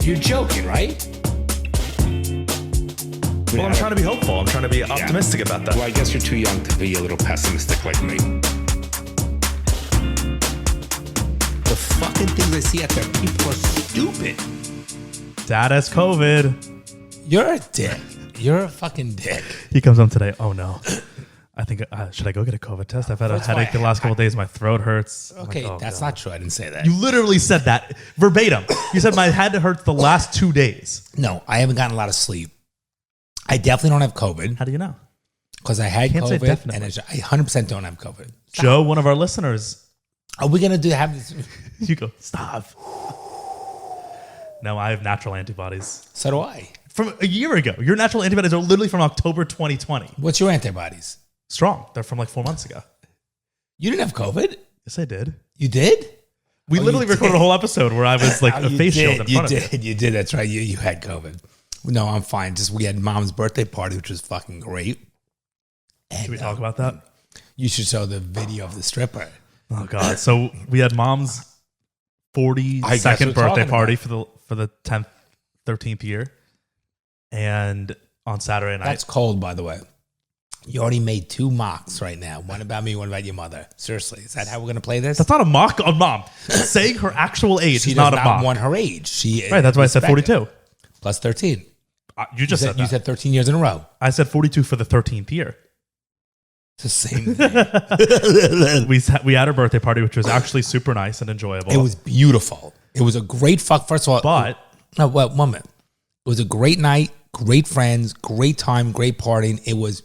You're joking, right? Well, I'm trying to be hopeful. I'm trying to be optimistic about that. Well, I guess you're too young to be a little pessimistic like me. The fucking things I see out there, people are stupid. Dad has COVID. You're a dick. You're a fucking dick. He comes home today. Oh, no. I think, should I go get a COVID test? I've had a headache the last couple of days. My throat hurts. Okay, that's not true. I didn't say that. You literally said that verbatim. You said my head hurts the last 2 days. No, I haven't gotten a lot of sleep. I definitely don't have COVID. How do you know? Because I had Can't say COVID, definitely. and I 100% don't have COVID. Joe, one of our listeners, Are we gonna have this? you go, stop. No, I have natural antibodies. So do I. From a year ago. Your natural antibodies are literally from October 2020. What's your antibodies? Strong. They're from like 4 months ago. You didn't have COVID. Yes, I did. You did? We literally recorded a whole episode where I was like a face shield in front of you. You did. That's right. You had COVID. No, I'm fine. Just we had mom's birthday party, which was fucking great. And, Should we talk about that? You should show the video of the stripper. Oh God! So we had mom's 42nd birthday party for the 10th, 13th year, and on Saturday night. That's cold, by the way. You already made 2 mocks right now. One about me, one about your mother. Seriously, is that how we're gonna play this? That's not a mock on mom. Saying her actual age She is does not a mock. want her age. She Right. That's why I said 42. Plus 13. You just said that. You said 13 years in a row. I said 42 for the 13th year. It's the same thing. We had her birthday party, which was actually super nice and enjoyable. It was beautiful. It was a great fuck. First of all, But no, well, 1 minute. It was a great night, great friends, great time, great partying. It was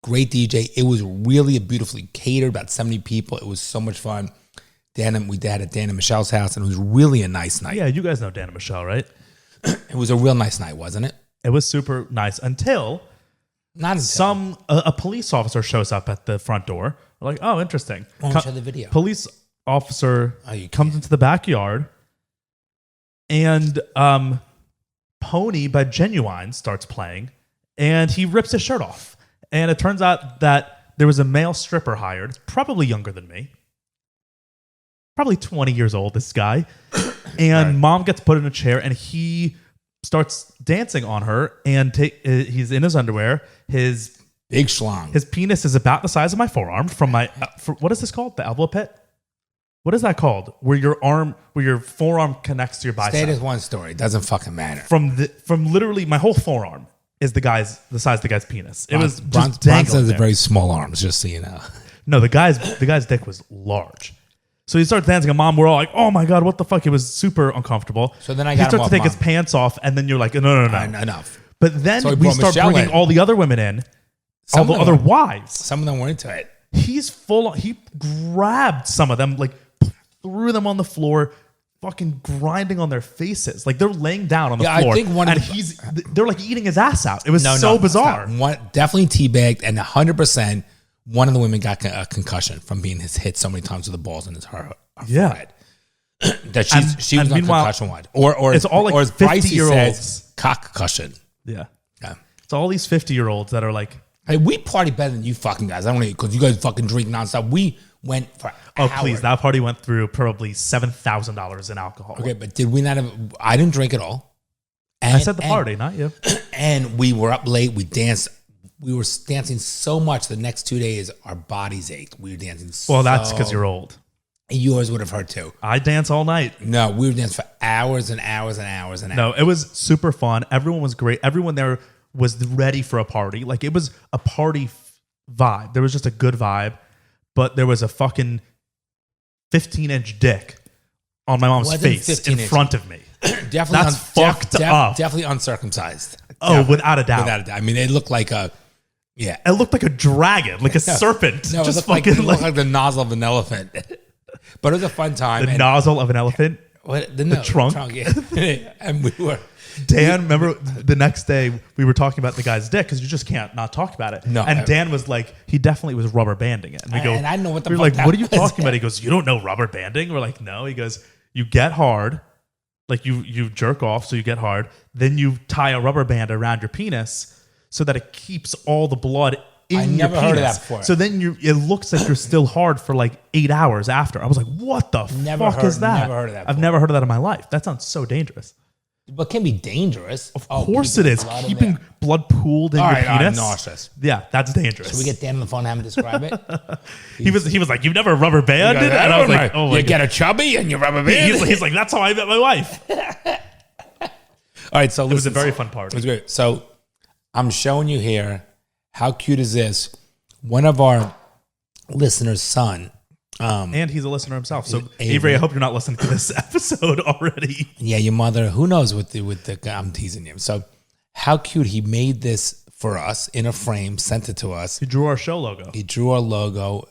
great DJ. It was really a beautifully catered, about 70 people. It was so much fun. We had at Dan and Michelle's house, and it was really a nice night. yeah, you guys know Dan and Michelle, right? It was a real nice night, wasn't it? It was super nice until Not until. a police officer shows up at the front door. We're like, oh, interesting. Why don't you show the video? Police officer You comes can't. into the backyard, and Pony by Genuine starts playing, and he rips his shirt off. And it turns out that there was a male stripper hired, probably younger than me, probably 20 years old, this guy. And Right. mom gets put in a chair, and he starts dancing on her, and he's in his underwear. His Big schlong. penis is about the size of my forearm from my, what is this called? The elbow pit? What is that called? Where your forearm connects to your bicep. State is one story. It doesn't fucking matter. From literally my whole forearm is the size of the guy's penis. It was Bron just dangling has there. very small arms, just so you know. No, the guy's dick was large. So he starts dancing, and mom, we're all like, "Oh my god, what the fuck?" It was super uncomfortable. So then I he got him starts to off take his mom. pants off, and then you're like, "No." Enough. But then So he we brought start Michelle bringing in. all the other women in, Some all the of other them- wives. Some of them were into it. He's full. He grabbed some of them, like threw them on the floor, fucking grinding on their faces, like they're laying down on the Yeah, I floor. think one of and they're like eating his ass out. It was so bizarre. Definitely teabagged, and 100% one of the women got a concussion from being hit so many times with the balls in her Yeah. forehead. That she and was on meanwhile, concussion ward. Or it's all like or as Brycey 50-year-olds. says, cock concussion. Yeah, Yeah. it's all these 50-year-olds that are like, Hey, we party better than you fucking guys. I don't know, because you guys fucking drink nonstop. We went for "Oh, hours. please!" That party went through probably $7,000 in alcohol. Okay, but did we not have? I didn't drink at all. And, I said the party, not you. And we were up late. We danced. We were dancing so much. The next 2 days, our bodies ached. We were dancing. Well, that's because you're old. Yours would have hurt too. I dance all night. No, we were dancing for hours and hours and hours and hours. No, it was super fun. Everyone was great. Everyone there was ready for a party. Like, it was a party vibe. There was just a good vibe, but there was a fucking 15-inch dick on my mom's Wasn't face 15 in front of me. Definitely That's fucked up. Definitely uncircumcised. Oh, without a doubt. Without a doubt. I mean, it looked like a It looked like a dragon, like a serpent. No, just it looked fucking like the nozzle of an elephant. But it was a fun time. the nozzle of an elephant. The trunk? yeah. And we were. Dan, remember the next day we were talking about the guy's dick because you just can't not talk about it. No. And Dan was like, he definitely was rubber banding it. And we go, And I know what the we're fuck like, that what are you was. talking about? He goes, you don't know rubber banding? We're like, no. He goes, you get hard, like you jerk off, so you get hard. Then you tie a rubber band around your penis so that it keeps all the blood in I your never penis. heard of that before. So then it looks like you're still hard for like 8 hours after. I was like, what the fuck is that? Never heard of that I've before. never heard of that in my life. That sounds so dangerous. But it can be dangerous. Of course it is. Keeping blood pooled in your penis. I'm nauseous. Yeah, that's dangerous. Should we get Dan on the phone and have him describe it? He was like, "You've never rubber banded?" Goes, and I was like, "Oh my you God." get a chubby and you rubber band. He's like, "That's how I met my wife." All right, so It was a very fun party. It was great. So I'm showing you here. How cute is this? One of our listeners' son. And he's a listener himself. So Avery, I hope you're not listening to this episode already. Yeah, your mother. Who knows with the I'm teasing you. So how cute. He made this for us in a frame, sent it to us. He drew our show logo. He drew our logo.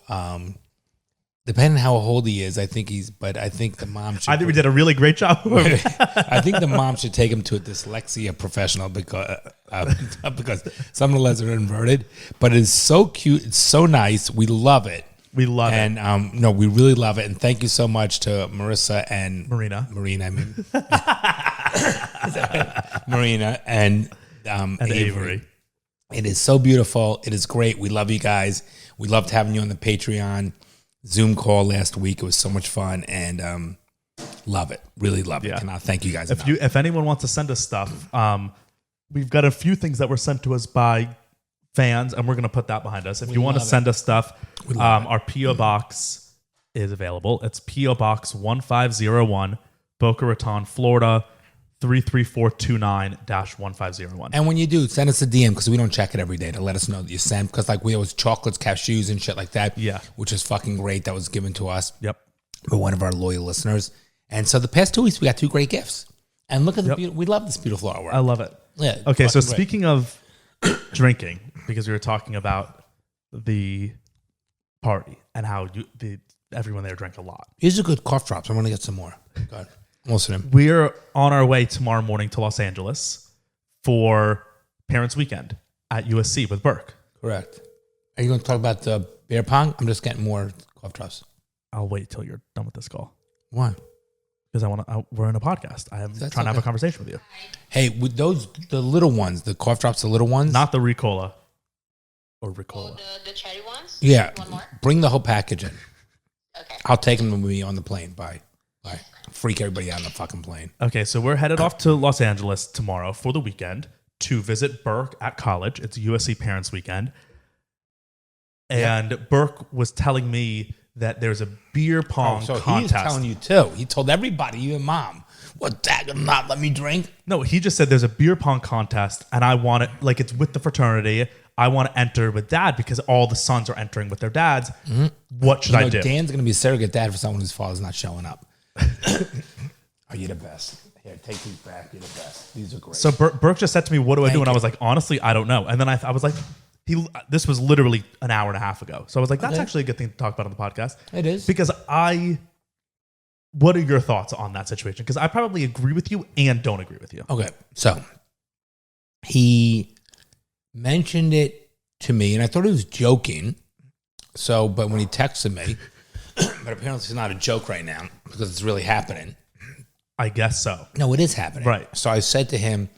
Depending on how old he is, I think the mom should. I think we did a really great job. I think the mom should take him to a dyslexia professional because some of the letters are inverted. But it's so cute. It's so nice. We love it. We love it. And no, we really love it. And thank you so much to Marissa and Marina, I mean. Marina and Avery. It is so beautiful. It is great. We love you guys. We loved having you on the Patreon Zoom call last week. It was so much fun and love it. Really love it. Yeah. Cannot thank you guys enough. If anyone wants to send us stuff, we've got a few things that were sent to us by fans, and we're going to put that behind us. If you want to send us stuff, our P.O. Box is available. It's P.O. Box 1501, Boca Raton, Florida, 33429-1501. And when you do, send us a DM because we don't check it every day to let us know that you sent. Because like we always chocolates, cashews, and shit like that. Yeah, which is fucking great. That was given to us. Yep, by one of our loyal listeners. And so the past 2 weeks we got 2 great gifts. And look at the we love this beautiful artwork. I love it. Yeah. Okay, so great. Speaking of drinking, because we were talking about the party and how everyone there drank a lot. These are good cough drops. I'm going to get some more. Go ahead. Most of them. We're on our way tomorrow morning to Los Angeles for Parents Weekend at USC with Burke. Correct. Are you going to talk about the beer pong? I'm just getting more cough drops. I'll wait till you're done with this call. Why? Because we're in a podcast. I'm trying to have a conversation with you. Hey, with the little ones, the cough drops, the little ones? Not the Ricola. Or Ricola. Oh, the cherry ones? Yeah. One more? Bring the whole package in. Okay. I'll take them with me on the plane. Bye. Freak everybody out on the fucking plane. Okay, so we're headed off to Los Angeles tomorrow for the weekend to visit Burke at college. It's USC Parents Weekend. And Burke was telling me that there's a beer pong contest. He's telling you too. He told everybody, even mom, what, Dad gonna not let me drink? No, he just said there's a beer pong contest and I want it, like it's with the fraternity. I want to enter with Dad because all the sons are entering with their dads. Mm-hmm. What should I do? Dan's going to be a surrogate dad for someone whose father's not showing up. Oh, you're the best. Here, take these back. You're the best. These are great. So Burke just said to me, what do I do? And I was like, honestly, I don't know. And then I was like, this was literally an hour and a half ago. So I was like, that's actually a good thing to talk about on the podcast. It is. Because what are your thoughts on that situation? Because I probably agree with you and don't agree with you. Okay. So he mentioned it to me and I thought he was joking. So, but when he texted me, but apparently it's not a joke right now because it's really happening. I guess so. No, it is happening. Right. So I said to him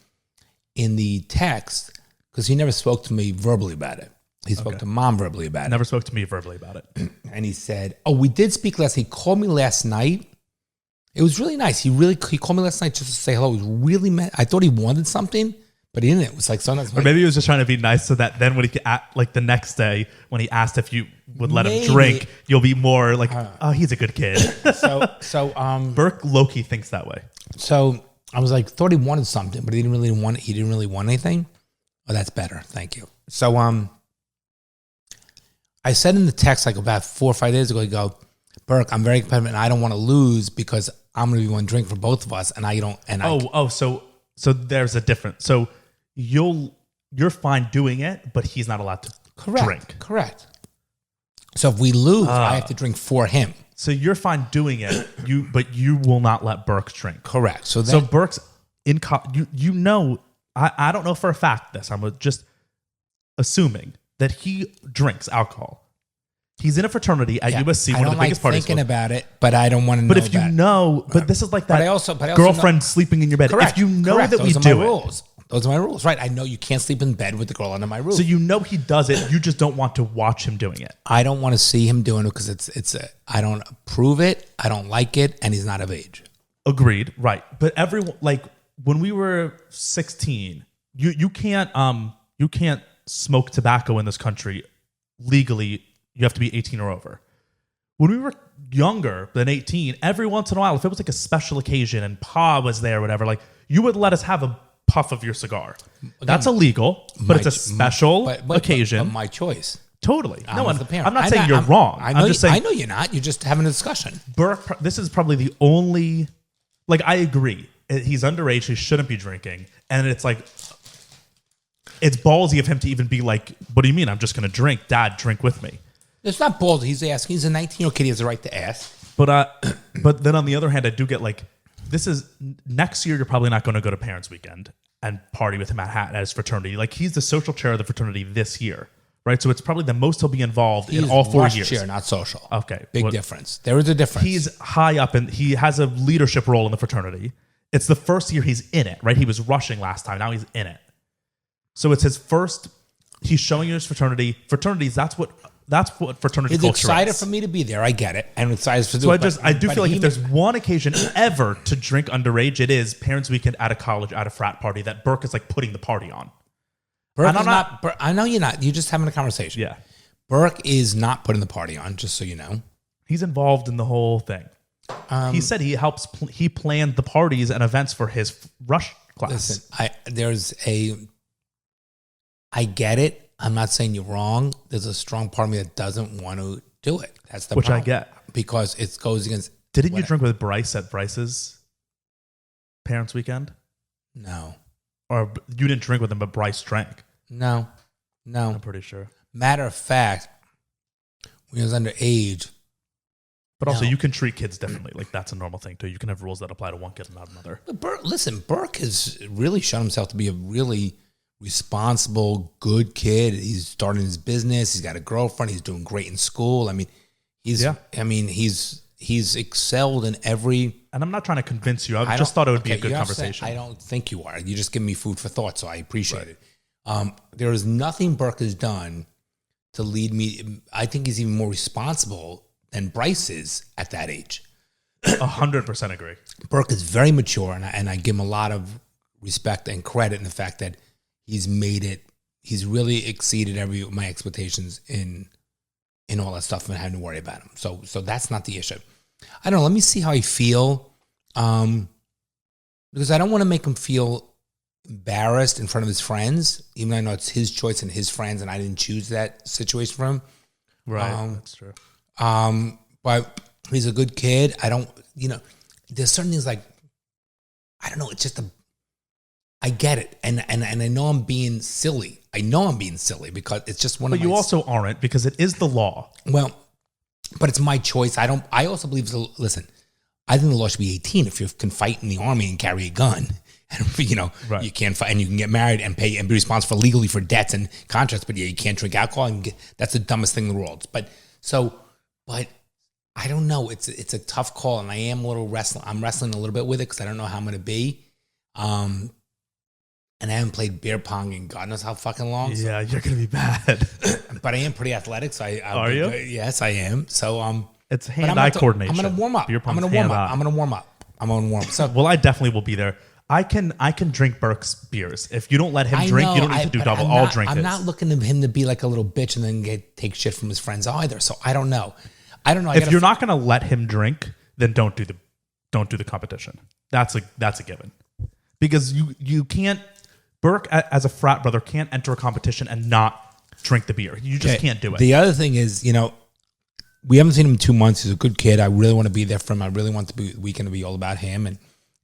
in the text, because he never spoke to me verbally about it. He spoke to Mom verbally about it. Never spoke to me verbally about it. And he said, oh, we did speak last. He called me last night. It was really nice. He called me last night just to say hello. It was really I thought he wanted something, but he didn't. It was like sometimes. Or maybe he was just trying to be nice so that then when like the next day when he asked if you would let him drink, you'll be more like, oh, he's a good kid. So Burke low-key thinks that way. So I was like, thought he wanted something, but he didn't really want anything. Oh, that's better. Thank you. So I said in the text like about 4 or 5 days ago, I go, Burke, I'm very competitive and I don't want to lose because I'm going to be one drink for both of us, and I don't. And so there's a difference. So you're fine doing it, but he's not allowed to drink. Correct. So if we lose, I have to drink for him. So you're fine doing it, but you will not let Burke drink. Correct. So Burke's in. I don't know for a fact this. I'm just assuming that he drinks alcohol. He's in a fraternity at USC, one of the biggest parties. I don't like thinking about it, but I don't want to know. But if you know, but this is like that. But I girlfriend sleeping in your bed. Correct. If you know that we do it, those are my rules, right? I know you can't sleep in bed with the girl under my roof. So you know he does it. You just don't want to watch him doing it. I don't want to see him doing it because I don't approve it. I don't like it, and he's not of age. Agreed. Right. But everyone, like when we were 16, you can't smoke tobacco in this country legally. You have to be 18 or over. When we were younger than 18, every once in a while, if it was like a special occasion and Pa was there or whatever, like you would let us have a puff of your cigar. That's illegal, but it's a special occasion. But my choice. Totally. No, I'm not saying you're wrong. I'm just saying. I know you're not. You're just having a discussion. Burke, this is probably the only, like, I agree. He's underage. He shouldn't be drinking. And it's like, it's ballsy of him to even be like, what do you mean? I'm just going to drink. Dad, drink with me. It's not ballsy. He's asking. He's a 19-year-old kid. He has the right to ask. But then on the other hand, I do get like, this is next year. You're probably not going to go to Parents' Weekend and party with him at his fraternity. Like, he's the social chair of the fraternity this year. Right, so it's probably the most he'll be involved in all 4 years. Chair, not social. Okay, big difference. There is a difference. He's high up and he has a leadership role in the fraternity. It's the first year he's in it. Right, he was rushing last time. Now he's in it. So it's his first. He's showing you his fraternity. Fraternities. That's what fraternity He's culture excited is. for me to be there. I get it. I'm excited to do so it. I do feel like if there's one occasion ever to drink underage, it is Parents' Weekend at a college at a frat party that Burke is like putting the party on. Burke is not. I know you're not. You're just having a conversation. Yeah. Burke is not putting the party on, just so you know. He's involved in the whole thing. He said he helps. He planned the parties and events for his rush class. Listen, I get it. I'm not saying you're wrong. There's a strong part of me that doesn't want to do it. That's the problem. Which I get. Because it goes against... Didn't you drink with Bryce at Bryce's Parents' Weekend? No. Or you didn't drink with him, but Bryce drank? No. I'm pretty sure. Matter of fact, when he was underage... But also, you can treat kids differently. Like, that's a normal thing, too. You can have rules that apply to one kid and not another. But Burke has really shown himself to be a really responsible, good kid. He's starting his business. He's got a girlfriend. He's doing great in school. I mean, he's excelled in every... And I'm not trying to convince you. I just thought it would be a good conversation. I don't think you are. You just give me food for thought, so I appreciate it. There is nothing Burke has done to lead me... I think he's even more responsible than Bryce is at that age. 100% agree. Burke is very mature, and I give him a lot of respect and credit in the fact that he's made it. He's really exceeded my expectations in all that stuff, and I hadn't to worry about him. So that's not the issue. I don't know. Let me see how I feel, because I don't want to make him feel embarrassed in front of his friends, even though I know it's his choice and his friends, and I didn't choose that situation for him. Right, that's true. But he's a good kid. I don't, there's certain things like, I don't know. It's just I get it. And I know I'm being silly. Because it's just one of my... But you also aren't, because it is the law. Well, but it's my choice. I also believe, listen, I think the law should be 18 if you can fight in the army and carry a gun. And, you can't fight, and you can get married and pay and be responsible legally for debts and contracts, but you can't drink alcohol. That's the dumbest thing in the world. But I don't know. It's a tough call, and I am a little wrestling. I'm wrestling a little bit with it because I don't know how I'm going to be. And I haven't played beer pong in God knows how fucking long. Yeah, you're going to be bad. But I am pretty athletic. So Are you? Yes, I am. So it's hand-eye coordination. I'm going to warm up. I'm going to warm up. So well, I definitely will be there. I can drink Burke's beers. If you don't let him drink, you don't need to do double. I'll drink his. I'm not looking at him to be like a little bitch and then take shit from his friends either. So I don't know. If you're not going to let him drink, then don't do the competition. That's a given. Because you can't... Burke, as a frat brother, can't enter a competition and not drink the beer. You just can't do it. The other thing is, we haven't seen him in 2 months. He's a good kid. I really want to be there for him. I really want the weekend to be all about him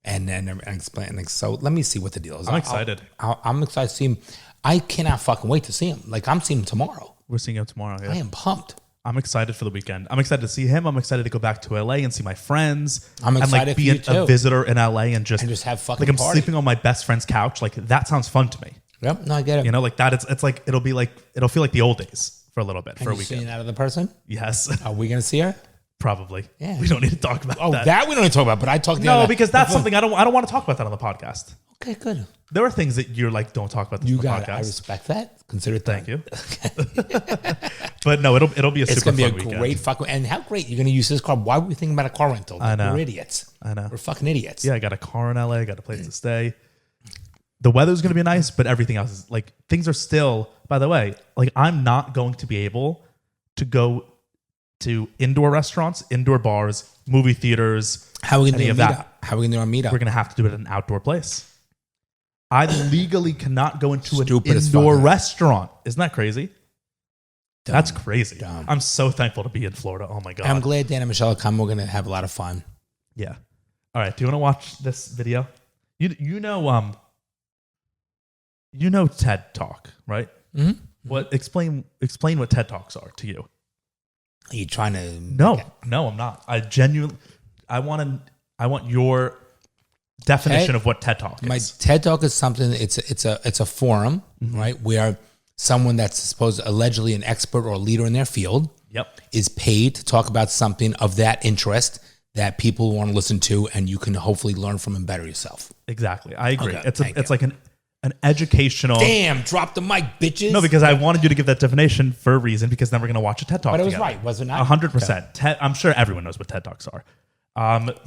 and explain. So let me see what the deal is. I'm excited. I'm excited to see him. I cannot fucking wait to see him. Like, I'm seeing him tomorrow. We're seeing him tomorrow. Yeah. I am pumped. I'm excited for the weekend. I'm excited to see him. I'm excited to go back to LA and see my friends. I'm excited and be a visitor in LA and just have fucking I'm party. sleeping on my best friend's couch. Like, that sounds fun to me. Yep, no, I get it. Like that. It's like it'll feel like the old days for a little bit, for a weekend. Seeing that other person? Yes. Are we gonna see her? Probably. Yeah. We don't need to talk about that. That we don't need to talk about. But I talked. Because that's something I don't want to talk about that on the podcast. Okay, good. There are things that you're like, don't talk about this on the podcast. I respect that. Consider it done. Thank you. But no, it'll be a super fun weekend. It's gonna be a great fucking. And how great you're gonna use this car? Why were we thinking about a car rental? I know. We're idiots. I know. We're fucking idiots. Yeah, I got a car in LA. I got a place to stay. The weather's going to be nice, but everything else is like things are still. By the way, like I'm not going to be able to go to indoor restaurants, indoor bars, movie theaters. How are we going to do a that. meetup? How are we going to do a meetup? We're going to have to do it at an outdoor place. I legally cannot go into Stupid an as indoor fuck. restaurant. Isn't that crazy? Dumb. That's crazy. Dumb. I'm so thankful to be in Florida. Oh my God. I'm glad Dan and Michelle come. We're going to have a lot of fun. Yeah. All right. Do you want to watch this video? You know TED Talk, right? Mm-hmm. What explain what TED Talks are to you? Are you trying to? No, I'm not. I want your definition of what TED Talk is. My TED Talk is something. It's a forum, right? Where someone that's supposed allegedly an expert or a leader in their field, is paid to talk about something of that interest that people want to listen to, and you can hopefully learn from and better yourself. Exactly, I agree. Okay, It's like an educational. Damn, drop the mic, bitches. No, because I wanted you to give that definition for a reason. Because then we're going to watch a TED Talk. But it was together. right, was it not? 100%. I'm sure everyone knows what TED Talks are.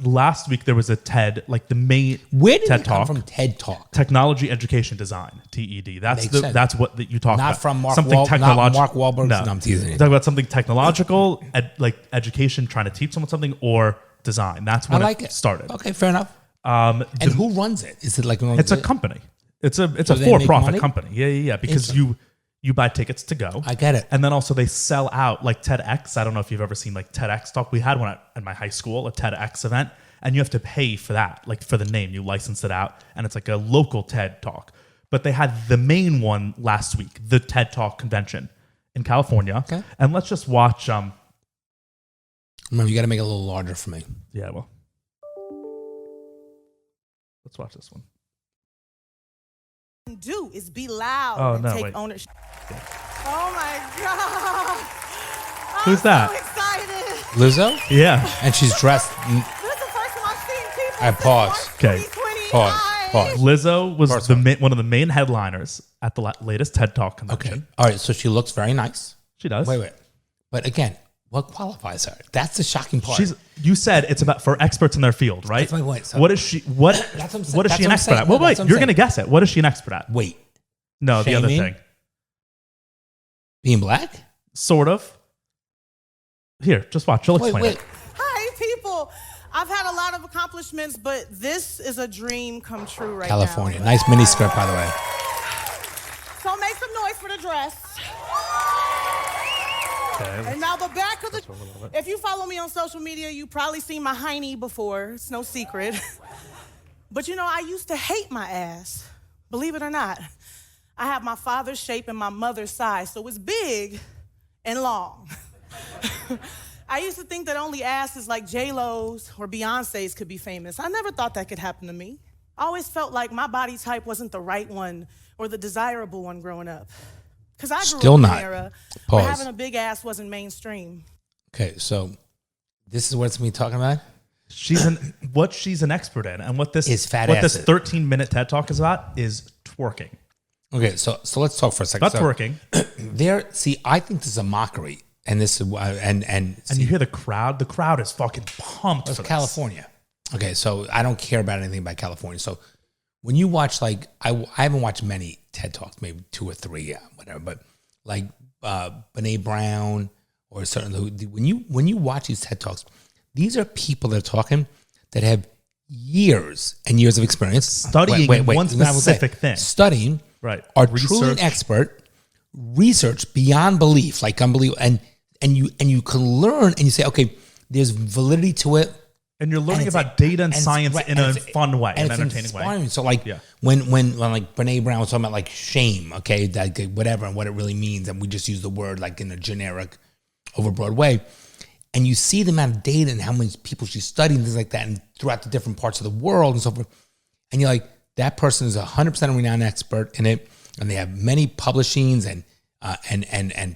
Last week there was a TED, like the main Where did TED it come Talk from? TED Talk. Technology, Education, Design, TED. Makes sense. That's what you talk about. Not from Mark something not technological. Mark Wahlberg. No, I'm teasing you. Talk about something technological, like education, trying to teach someone something, or design. That's when it started. Okay, fair enough. And who runs it? Is it like it's a company? It's a they make for-profit money? company. Yeah. Because you buy tickets to go. I get it. And then also they sell out like TEDx. I don't know if you've ever seen like TEDx Talk. We had one at my high school, a TEDx event, and you have to pay for that, like for the name. You license it out, and it's like a local TED Talk. But they had the main one last week, the TED Talk convention in California. Okay. And let's just watch. Remember, you got to make it a little larger for me. Yeah, well, let's watch this one. Do is be loud Oh, and no, take wait. ownership. Oh my God. Who's that? I'm so excited. Lizzo? Yeah. And she's dressed. This is the first time I've seen people. I pause. Okay. 2020. Pause. Lizzo was First one of the main headliners at the latest TED Talk convention. Okay. All right. So she looks very nice. She does. Wait. But again, what qualifies her? That's the shocking part. You said it's about for experts in their field, right? That's my point. So what is she? What That's what I'm saying. what is she an That's expert what I'm at? saying. Well, No, wait, that's what I'm you're saying. gonna guess it. What is she an expert at? Wait. No, the other Shaming? thing. Being black? Sort of. Here, just watch. She'll explain Wait. it. Hi, people. I've had a lot of accomplishments, but this is a dream come true right California. now. Nice mini skirt, by the way. So make some noise for the dress. Okay. And now the back of the... If you follow me on social media, you probably seen my hiney before. It's no secret. But you know, I used to hate my ass. Believe it or not. I have my father's shape and my mother's size, so it's big and long. I used to think that only asses like J-Lo's or Beyonce's could be famous. I never thought that could happen to me. I always felt like my body type wasn't the right one or the desirable one growing up. Because I grew Still up in not. an era Pause. where having a big ass wasn't mainstream. Okay. So this is what it's going to be talking about? She's an expert in, and what this Is fat what this asses. 13-minute TED Talk is about is twerking. Okay. So let's talk for a second. Not twerking. I think this is a mockery. And this is and You hear the crowd. The crowd is fucking pumped It's for this. California. Okay, so I don't care about anything about California. So when you watch, like, I haven't watched many TED Talks, maybe 2 or 3, yeah, whatever. But like Brene Brown or certainly when you watch these TED Talks, these are people that are talking that have years and years of experience Studying one specific thing. studying, Right. Are Research. truly an expert, research beyond belief, like unbelievable, and you can learn and you say, okay, there's validity to it. And you're learning it's- about data and it's- science right, in and a it's- fun way, and an it's entertaining way. inspiring. So like Yeah. when like Brene Brown was talking about like shame, okay, that whatever and what it really means, and we just use the word like in a generic, overbroad way, and you see the amount of data and how many people she's studying things like that, and throughout the different parts of the world and so forth, and you're like, that person is 100% a renowned expert in it, and they have many publishings and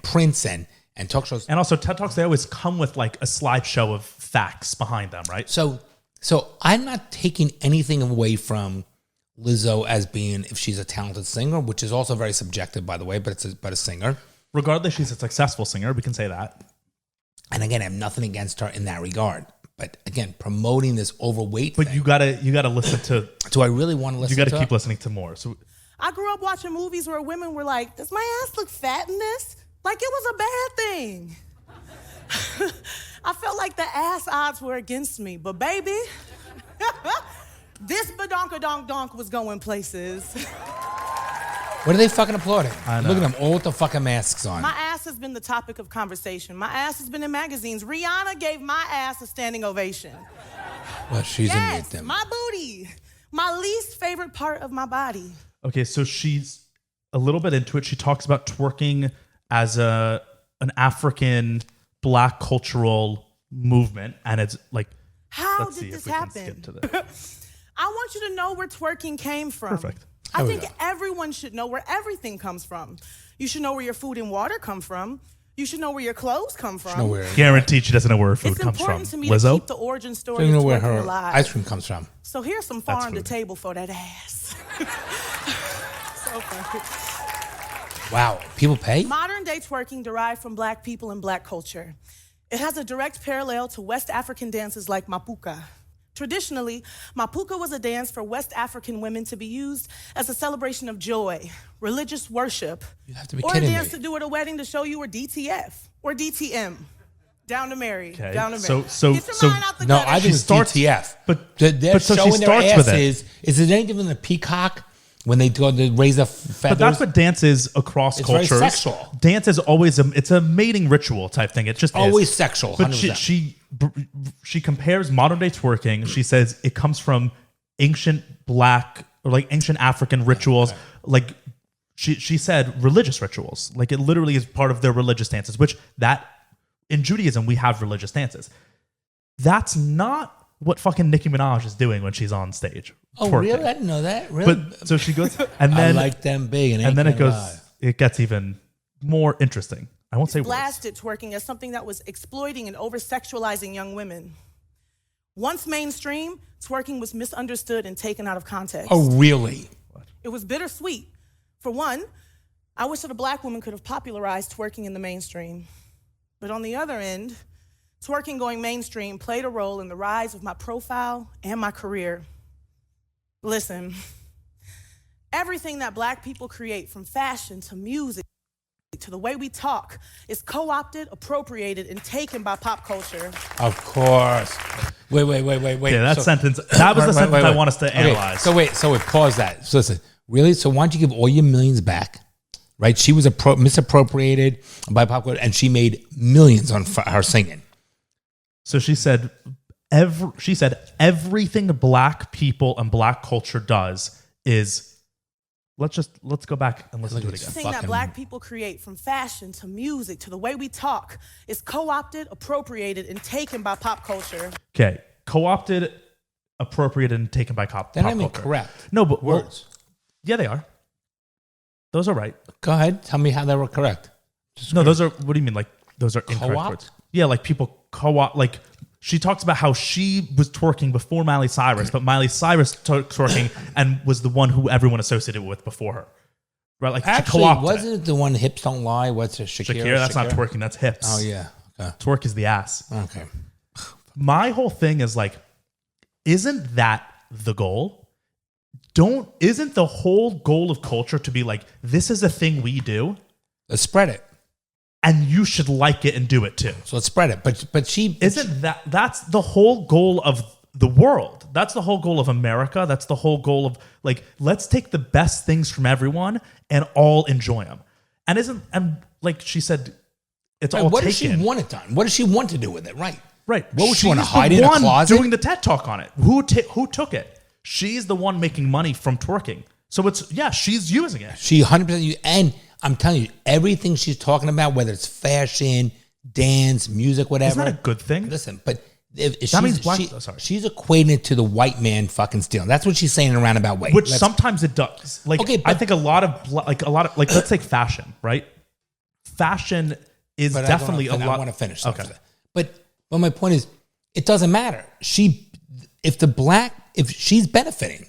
prints and talk shows. And also TED Talks, they always come with like a slideshow of facts behind them, right? So I'm not taking anything away from Lizzo as being, if she's a talented singer, which is also very subjective, by the way, but a singer. Regardless, she's a successful singer. We can say that. And again, I have nothing against her in that regard. But again, promoting this overweight But thing. you gotta listen to. Do I really want to listen You to gotta keep it? listening to more. So I grew up watching movies where women were like, does my ass look fat in this? Like it was a bad thing. I felt like the ass odds were against me, but baby, this badonkadonk was going places. What are they fucking applauding? I know. Look at them all with the fucking masks on. My ass has been the topic of conversation. My ass has been in magazines. Rihanna gave my ass a standing ovation. Well, she's Yes, in them. my booty. My least favorite part of my body. okay, so she's a little bit into it. She talks about twerking as an African Black cultural movement, and it's like, How let's see did if this we can happen? skip to this. I want you to know where twerking came from. Perfect. I There we think go. everyone should know where everything comes from. You should know where your food and water come from. You should know where your clothes come from. Nowhere. Guaranteed she doesn't know where her food It's comes from. important to me to Lizzo? keep the origin So story you of know where twerking her alive. ice cream comes from. So here's some farm to food. table for that ass. So funny. Wow. People pay? Modern day twerking derived from Black people and Black culture. It has a direct parallel to West African dances like mapuka. Traditionally, mapuka was a dance for West African women to be used as a celebration of joy, religious worship, You have to be or a kidding dance me. to do at a wedding to show you were DTF or DTM. Down to marry. Okay, Down to marry. so- Get your so- mind out the No, gutter. I think it's starts- DTF. but- They're but so she showing their starts with it. asses. Is it any different than a peacock when they go to raise the feathers? But that's what dance is across It's very cultures. sexual. Dance is always it's a mating ritual type thing. It just Always is. sexual, But 100%. she compares modern day twerking. She says it comes from ancient Black or like ancient African rituals. Like she said religious rituals. Like it literally is part of their religious dances. Which that in Judaism we have religious dances. That's not what fucking Nicki Minaj is doing when she's on stage. Oh, twerking. really? I didn't know that. Really? But so she goes, and I then like them big, and and then it gonna goes. lie. It gets even more interesting. I won't say worse. blasted twerking as something that was exploiting and over-sexualizing young women. Once mainstream, twerking was misunderstood and taken out of context. Oh, really? It was bittersweet. For one, I wish that a Black woman could have popularized twerking in the mainstream. But on the other end, twerking going mainstream played a role in the rise of my profile and my career. Listen, everything that Black people create, from fashion to music to the way we talk, is co-opted, appropriated, and taken by pop culture. Of course. Wait. Yeah, that So- sentence. That was the Wait, sentence wait, I wait. want us to Okay, analyze. So pause that. So listen, really? So why don't you give all your millions back? Right? She was misappropriated by pop culture, and she made millions on her singing. So she said, everything Black people and Black culture does is. Let's go back and listen to it again. Everything that Fucking- Black people create, from fashion to music to the way we talk, is co-opted, appropriated, and taken by pop culture. Okay, co-opted, appropriated, and taken by pop They're not even culture. correct. No, but Words. yeah, they are. Those are right. Go ahead. Tell me how they were correct. No, those are. What do you mean? Like those are incorrect Co-opt? words? Yeah, like people co-opt. Like she talks about how she was twerking before Miley Cyrus, but Miley Cyrus twerking and was the one who everyone associated with before her. Right? Like she Actually, co-opted wasn't it the one Hips Don't Lie? What's it? Shakira? That's not twerking. That's hips. Oh, yeah. Okay. Twerk is the ass. Okay. My whole thing is like, isn't that the goal? Isn't the whole goal of culture to be like, this is a thing we do, Let's spread it. and you should like it and do it too? So let's spread it. But she Isn't that's the whole goal of the world? That's the whole goal of America. That's the whole goal of like, let's take the best things from everyone and all enjoy them. And like she said, it's Right, all what taken. does she want it done? What does she want to do with it? Right. Right. What would she want to She's the hide in a one closet? doing the TED Talk on it. Who took it? She's the one making money from twerking. So she's using it. She 100%. And I'm telling you, everything she's talking about, whether it's fashion, dance, music, whatever. Isn't that a good thing? Listen, but if That means she's equating it to the white man fucking stealing. That's what she's saying in a roundabout way. Which sometimes it does. Like, Okay, I but- think a lot of let's take fashion, right? Fashion is But definitely a lot. I want to finish. Okay. But my point is, it doesn't matter. If she's benefiting,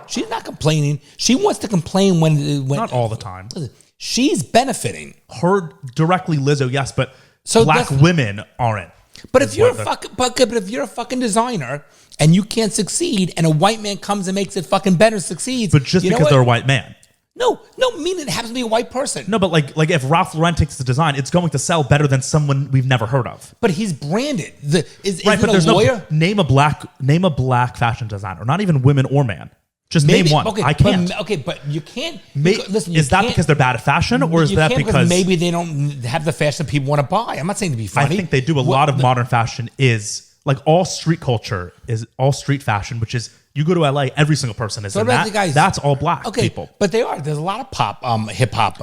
she's not complaining. She wants to complain when Not all the time. Listen, she's benefiting. Her directly, Lizzo, yes, but So Black that's- women aren't. But if you're if you're a fucking designer and you can't succeed, and a white man comes and makes it fucking better, succeeds. But just because they're a white man. No, meaning it happens to be a white person. No, but like if Ralph Lauren takes the design, it's going to sell better than someone we've never heard of. But he's branded. Right, but there's lawyer? Name a black fashion designer, not even women or man. Just name one. Okay, I can't. But you can't. Listen, is that because they're bad at fashion, or is that because maybe they don't have the fashion people want to buy? I'm not saying to be funny. I think they do. A lot of modern fashion is like all street culture is all street fashion, which is you go to LA, every single person is in that. That's all black people. But they are. There's a lot of pop, hip hop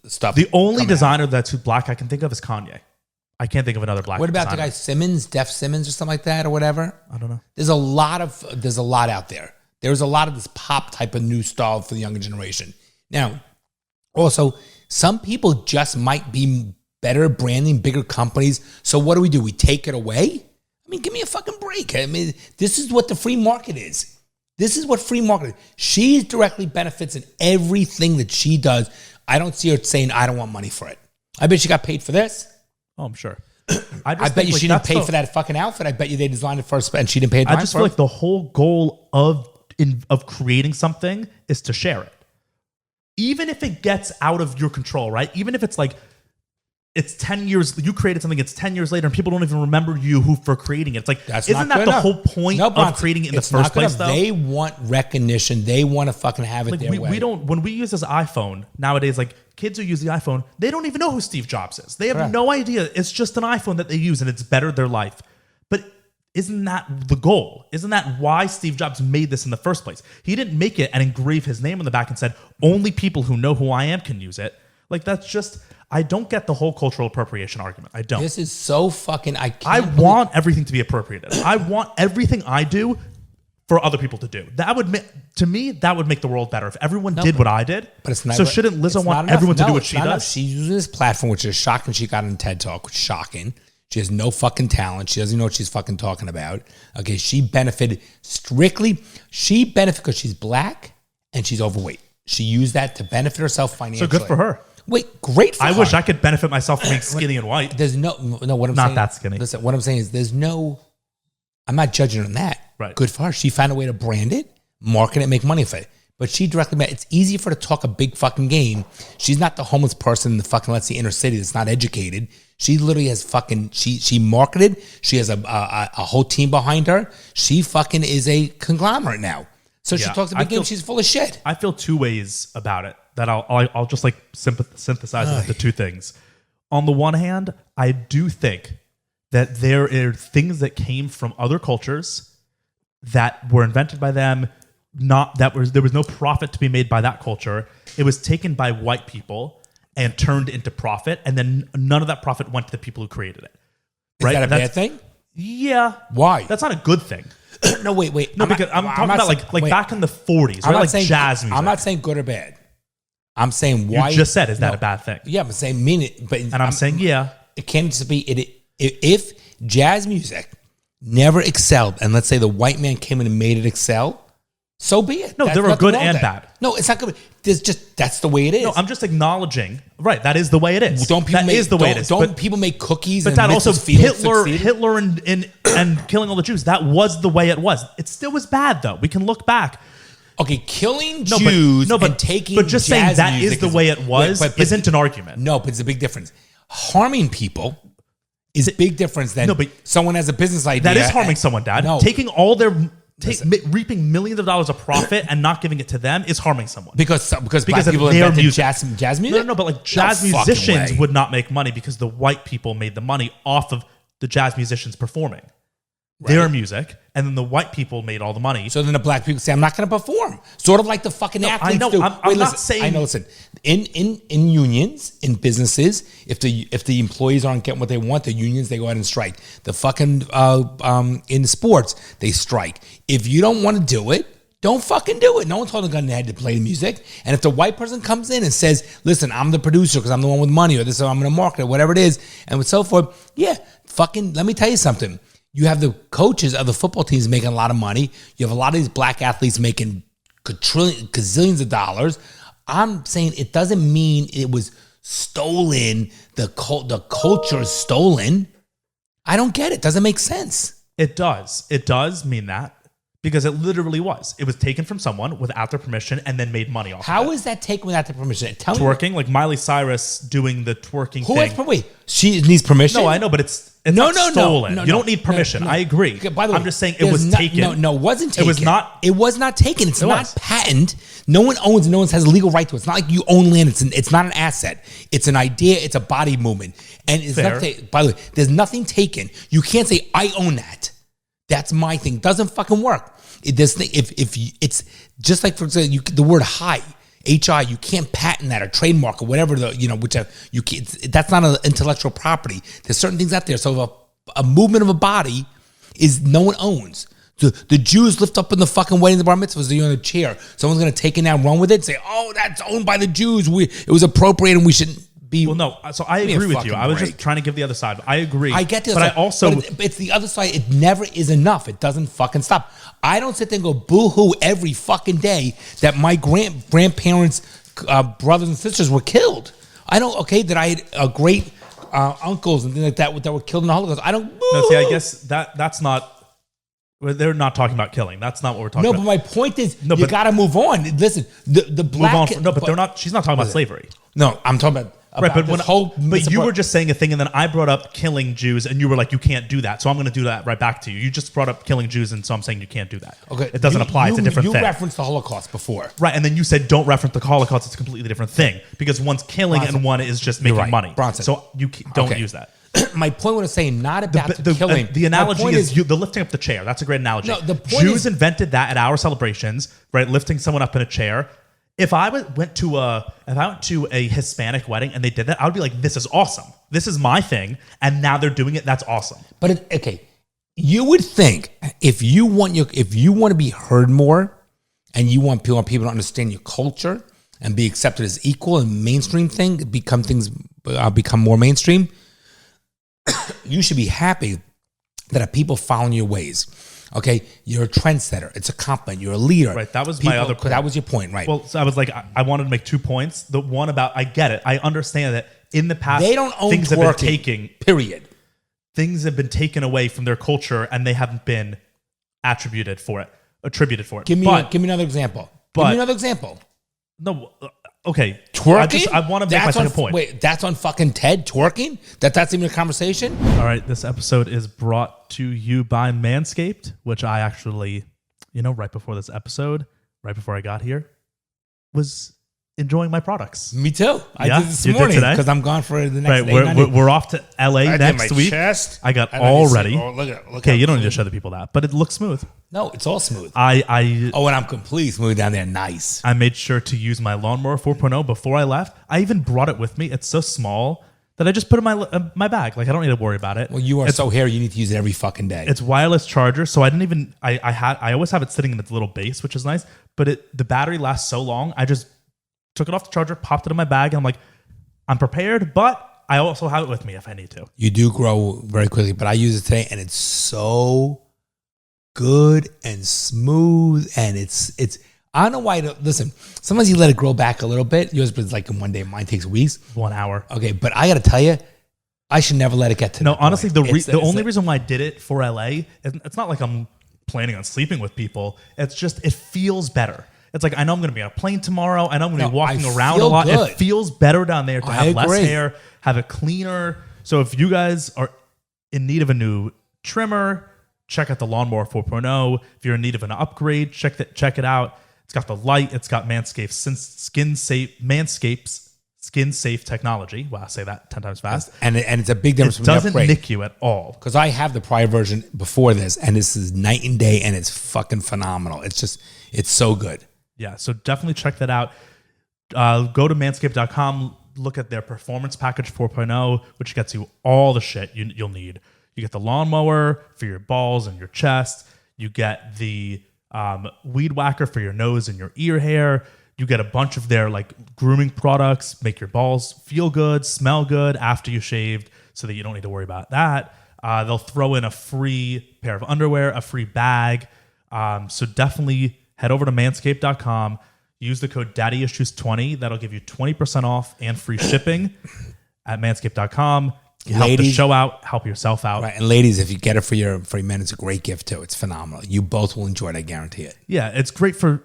stuff. The only designer that's black I can think of is Kanye. I can't think of another black. What about designer. the guy Simmons, Def Simmons, or something like that, or whatever? I don't know. There's a lot out there. There's a lot of this pop type of new style for the younger generation. Now, also, some people just might be better branding, bigger companies. So what do? We take it away? I mean, give me a fucking break. I mean, this is what the free market is. This is what free market is. She directly benefits in everything that she does. I don't see her saying, I don't want money for it. I bet she got paid for this. Oh, I'm sure. I bet you she didn't pay for that fucking outfit. I bet you they designed it first and she didn't pay a dime I just feel like the whole goal of creating something is to share it. Even if it gets out of your control, right? Even if it's like, it's 10 years, you created something, it's 10 years later and people don't even remember you for creating it. It's like, isn't that the whole point of creating it in the first place though? They want recognition. They want to fucking have it their way. We don't, when we use this iPhone nowadays, like kids who use the iPhone, they don't even know who Steve Jobs is. They have no idea. It's just an iPhone that they use and it's bettered their life. But isn't that the goal? Isn't that why Steve Jobs made this in the first place? He didn't make it and engrave his name on the back and said, only people who know who I am can use it. Like, that's just, I don't get the whole cultural appropriation argument. I don't. This is so fucking, I want everything to be appropriated. I want everything I do for other people to do. That would, to me, that would make the world better if everyone did what I did. But it's not. So shouldn't Lizzo want everyone to do what she does? She's using this platform, which is shocking. She got on TED Talk, which is shocking. She has no fucking talent. She doesn't know what she's fucking talking about. Okay, she benefited because she's black and she's overweight. She used that to benefit herself financially. So good for her. Wait, great for her. I wish I could benefit myself from being skinny and white. There's what I'm saying. Not that skinny. Listen, what I'm saying is I'm not judging her on that. Right. Good for her. She found a way to brand it, market it, make money for it. But she directly met. It's easy for her to talk a big fucking game. She's not the homeless person in the fucking, let's say, inner city that's not educated. She literally has fucking, she marketed. She has a whole team behind her. She fucking is a conglomerate now. So she talks a big game. She's full of shit. I feel two ways about it that I'll just like synthesize into two things. On the one hand, I do think that there are things that came from other cultures that were invented by them. There was no profit to be made by that culture. It was taken by white people and turned into profit, and then none of that profit went to the people who created it. Right? Is that a bad thing? Yeah. Why? That's not a good thing. No, wait. No, because I'm talking about like back in the 40s, right? Like jazz music. I'm not saying good or bad. I'm saying why. You just said, is that a bad thing? Yeah, I'm saying mean it, but I'm saying yeah. It can't just be if jazz music never excelled, and let's say the white man came in and made it excel. So be it. No, there were good and bad. No, it's not good. That's the way it is. No, I'm just acknowledging. Right, that is the way it is. Don't people make cookies? But that also Hitler and killing all the Jews. That was the way it was. It still was bad though. We can look back. Okay, killing Jews and taking but just saying that is the way it was isn't an argument. No, but it's a big difference. Harming people is a big difference than someone has a business idea. That is harming someone, Dad. No. Taking all their reaping millions of dollars of profit and not giving it to them is harming someone. Because black people invented jazz music? No, but like jazz musicians would not make money because the white people made the money off of the jazz musicians performing their music, and then the white people made all the money. So then the black people say, I'm not going to perform. Sort of like the fucking athletes do. I'm not saying... I know, listen, in unions, in businesses, if the employees aren't getting what they want, the unions, they go out and strike. The fucking, in sports, they strike. If you don't want to do it, don't fucking do it. No one's holding a gun in the head to play the music. And if the white person comes in and says, listen, I'm the producer because I'm the one with money, or this, or I'm going to market it, whatever it is, and so forth, fucking, let me tell you something. You have the coaches of the football teams making a lot of money. You have a lot of these black athletes making gazillions of dollars. I'm saying it doesn't mean it was stolen. The culture is stolen. I don't get it. Doesn't make sense. It does. It does mean that because it literally was. It was taken from someone without their permission and then made money off of it. How is that taken without their permission? Tell me. Twerking? Like Miley Cyrus doing the twerking thing. Wait, she needs permission? No, I know, but it's not stolen. You don't need permission. I agree. Okay, by the way, I'm just saying it was taken. No, it wasn't taken. It was not. It was not taken. It's not was. patent. No one owns. No one has a legal right to it. It's not like you own land. It's not an asset. It's an idea. It's a body movement. And it's Fair. nothing. By the way, there's nothing taken. You can't say I own that. That's my thing. Doesn't fucking work. If it's just like, for example, the word high, HI, you can't patent that or trademark or whatever whichever you can't. That's not an intellectual property. There's certain things out there. So a movement of a body is no one owns. The Jews lift up in the fucking wedding, the bar mitzvahs, you're on a chair. Someone's gonna take it now, run with it, and say, "Oh, that's owned by the Jews. It was appropriated, and we shouldn't be." Well, no. So I agree with you. I was just trying to give the other side. I agree. I get the but other I side. also, but it's the other side. It never is enough. It doesn't fucking stop. I don't sit there and go boo-hoo every fucking day that my grandparents, brothers and sisters were killed. I don't. Okay, that I had great uncles and things like that were killed in the Holocaust. I don't. Boo-hoo. no, see, I guess that's not. They're not talking about killing. That's not what we're talking about. No, but my point is, you got to move on. Listen, the black. Move on. No, but they're not. She's not talking about slavery. No, I'm talking about. Right, but you were just saying a thing, and then I brought up killing Jews, and you were like, "You can't do that." So I'm going to do that right back to you. You just brought up killing Jews, and so I'm saying you can't do that. Okay, it doesn't apply. It's a different thing. You referenced the Holocaust before, right? And then you said, "Don't reference the Holocaust." It's a completely different thing because one's killing and one is just making money. Bronson. So you don't use that. My point was saying not about the killing. The analogy is the lifting up the chair. That's a great analogy. No, the point Jews invented that at our celebrations, right? Lifting someone up in a chair. If I went to a Hispanic wedding and they did that, I would be like, "This is awesome. This is my thing." And now they're doing it. That's awesome. But okay, you would think if you want to be heard more, and you want people to understand your culture and be accepted as equal and mainstream become more mainstream. You should be happy that people following your ways. Okay, you're a trendsetter. It's a compliment. You're a leader. Right. That was my other point. That was your point, right? Well, so I was like, I wanted to make 2 points. The one about, I get it. I understand that in the past, they don't own things twerking, have been taken. Period. Things have been taken away from their culture, and they haven't been attributed for it. Give me another example. Give me another example. No. Okay. Twerking? I want to make my second point. Wait, that's on fucking TED twerking? That's even a conversation? All right. This episode is brought to you by Manscaped, which I actually, right before this episode, right before I got here, was enjoying my products. Me too. I did this morning because I'm gone for the next day. We're off to LA next week. Chest. I got all ready. Look okay, you don't need to show the people that, but it looks smooth. No, it's all smooth. And I'm completely smooth down there. Nice. I made sure to use my Lawnmower 4.0 before I left. I even brought it with me. It's so small that I just put it in my bag. Like, I don't need to worry about it. Well, you are so hairy, you need to use it every fucking day. It's wireless charger, so I always have it sitting in its little base, which is nice, but the battery lasts so long, I just took it off the charger, popped it in my bag, and I'm like, I'm prepared, but I also have it with me if I need to. You do grow very quickly, but I use it today, and it's so good and smooth, and it's I don't know why. Listen, sometimes you let it grow back a little bit. Yours is like in one day. Mine takes weeks. 1 hour. Okay, but I got to tell you, I should never let it get to no. that Honestly, point. the only reason why I did it for LA, it's not like I'm planning on sleeping with people. It's just it feels better. It's like I know I'm going to be on a plane tomorrow. I know I'm going to be walking around a lot. Good. It feels better down there to have less hair, have it cleaner. So if you guys are in need of a new trimmer, check out the Lawnmower 4.0. If you're in need of an upgrade, check it out. It's got the light. It's got Manscaped's skin safe technology. Wow, I say that 10 times fast. And it's a big difference. It doesn't nick you at all. Because I have the prior version before this, and this is night and day, and it's fucking phenomenal. It's so good. Yeah, so definitely check that out. Go to manscaped.com, look at their Performance Package 4.0, which gets you all the shit you'll need. You get the lawnmower for your balls and your chest. You get the weed whacker for your nose and your ear hair. You get a bunch of their grooming products, make your balls feel good, smell good after you shaved, so that you don't need to worry about that. They'll throw in a free pair of underwear, a free bag. So definitely head over to manscaped.com. Use the code DaddyIssues20. That'll give you 20% off and free shipping at manscaped.com. Help the show out, help yourself out. Right. And ladies, if you get it for your men, it's a great gift too. It's phenomenal. You both will enjoy it, I guarantee it. Yeah, it's great for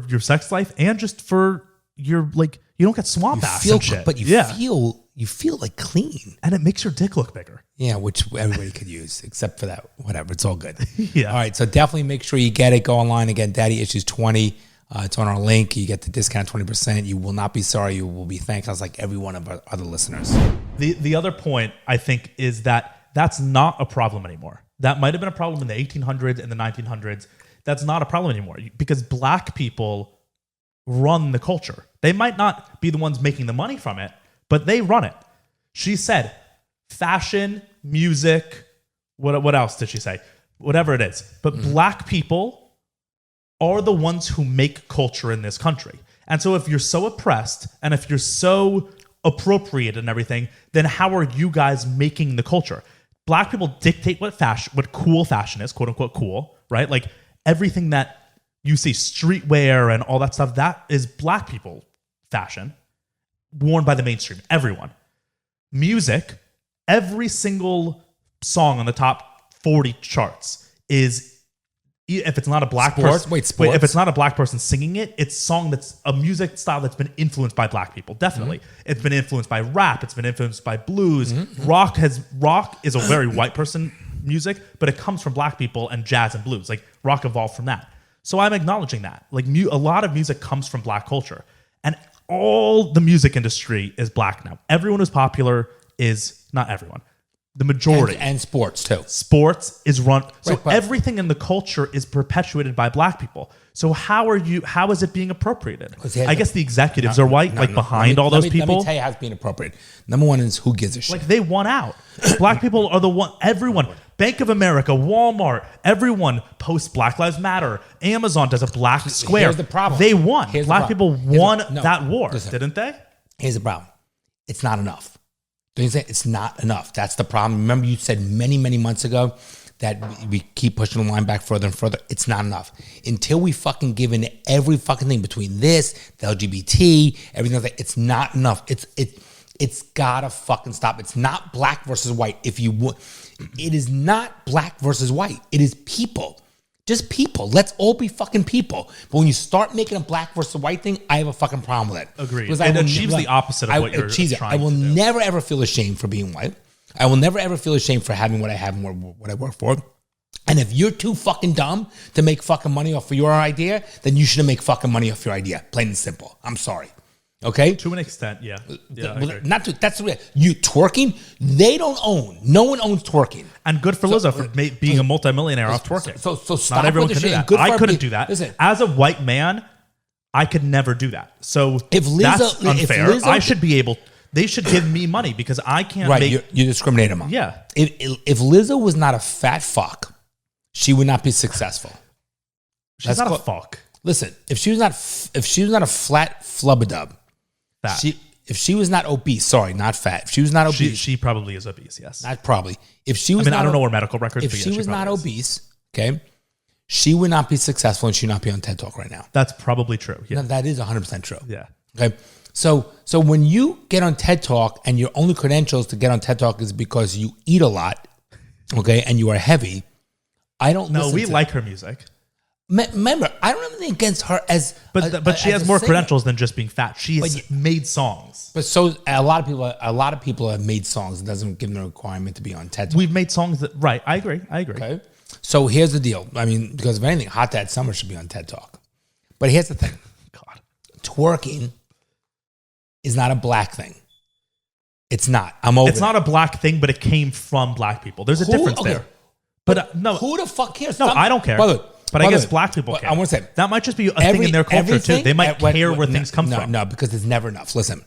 your sex life and just for your, like, you don't get swamp ass and shit. But you feel like clean. And it makes your dick look bigger. Yeah, which everybody could use, except for that. Whatever, it's all good. Yeah. All right, so definitely make sure you get it. Go online again, Daddy Issues 20. It's on our link. You get the discount 20%. You will not be sorry. You will be thanked. I was like every one of our other listeners. The other point, I think, is that that's not a problem anymore. That might have been a problem in the 1800s and the 1900s. That's not a problem anymore because black people run the culture. They might not be the ones making the money from it, but they run it. She said fashion, music, what else did she say? Whatever it is. But black people are the ones who make culture in this country. And so if you're so oppressed and if you're so appropriated and everything, then how are you guys making the culture? Black people dictate what cool fashion is, quote unquote cool, right? Like everything that you see, streetwear and all that stuff, that is black people fashion worn by the mainstream, everyone. Music, every single song on the top 40 charts is, if it's not a black person, if it's not a black person singing it, it's song that's a music style that's been influenced by black people. Definitely, it's been influenced by rap. It's been influenced by blues. Rock is a very white person music, but it comes from black people and jazz and blues. Like rock evolved from that. So I'm acknowledging that. Like a lot of music comes from black culture, and all the music industry is black now. Everyone who's popular is not everyone. The majority. And sports, too. Sports is run. So everything in the culture is perpetuated by black people. So how is it being appropriated? I guess the executives are white, behind all those people. Let me tell you how it's being appropriated. Number one is who gives a shit. Like they won out. Black people are the one, everyone. Bank of America, Walmart, everyone posts Black Lives Matter. Amazon does a black square. Here's the problem. They won. Black people won that war, didn't they? Here's the problem. It's not enough. Don't you say it's not enough? That's the problem. Remember you said many, many months ago that we keep pushing the line back further and further. It's not enough. Until we fucking give in every fucking thing between this, the LGBT, everything else, it's not enough. It's gotta fucking stop. It's not black versus white. It is not black versus white. It is people. Just people. Let's all be fucking people. But when you start making a black versus white thing, I have a fucking problem with it. Agreed. Because it achieves the opposite of what you're trying to do. I will never ever feel ashamed for being white. I will never ever feel ashamed for having what I have and what I work for. And if you're too fucking dumb to make fucking money off of your idea, then you shouldn't make fucking money off your idea. Plain and simple. I'm sorry. Okay? To an extent, yeah. That's the way. You twerking, they don't own. No one owns twerking. And good for Lizzo for being a multimillionaire off twerking. So stop. Not everyone can do that. I couldn't do that. Listen, as a white man, I could never do that. So if Lizzo, that's unfair. I should be able. They should give me money because I can't. Right, you discriminate them. Yeah. If Lizzo was not a fat fuck, she would not be successful. She's not a fuck. Listen, if she was not a flat flubadub. If she was not obese, sorry, not fat. If she was not obese, she probably is obese. Yes, not probably. If she was, I don't know her medical records. If she was not obese, okay, she would not be successful and she would not be on TED Talk right now. That's probably true. Yeah, no, that is 100% true. Yeah. Okay. So when you get on TED Talk and your only credentials to get on TED Talk is because you eat a lot, okay, and you are heavy, I don't. No, we like her music. Remember, I don't have anything against her but she has more credentials than just being fat. She has made songs. But so a lot of people have made songs. It doesn't give them a requirement to be on TED Talk. We've made songs that right. I agree. Okay. So here's the deal. I mean, because if anything, Hot Dad Summer should be on TED Talk. But here's the thing. God, twerking is not a black thing. It's not. I'm over. It's not a black thing, but it came from black people. There's a difference there. But no, who the fuck cares? No, I don't care. But I guess black people care. I want to say that might just be a thing in their culture too. They might care where things come from. No, because it's never enough. Listen,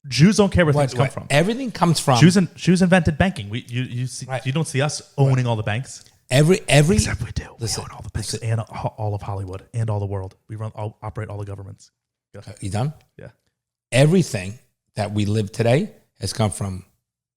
Jews don't care where things come from. Everything comes from Jews invented banking. You don't see us owning all the banks. Except we do. Listen, we own all the banks and all of Hollywood and all the world. We operate all the governments. You done? Yeah. Everything that we live today has come from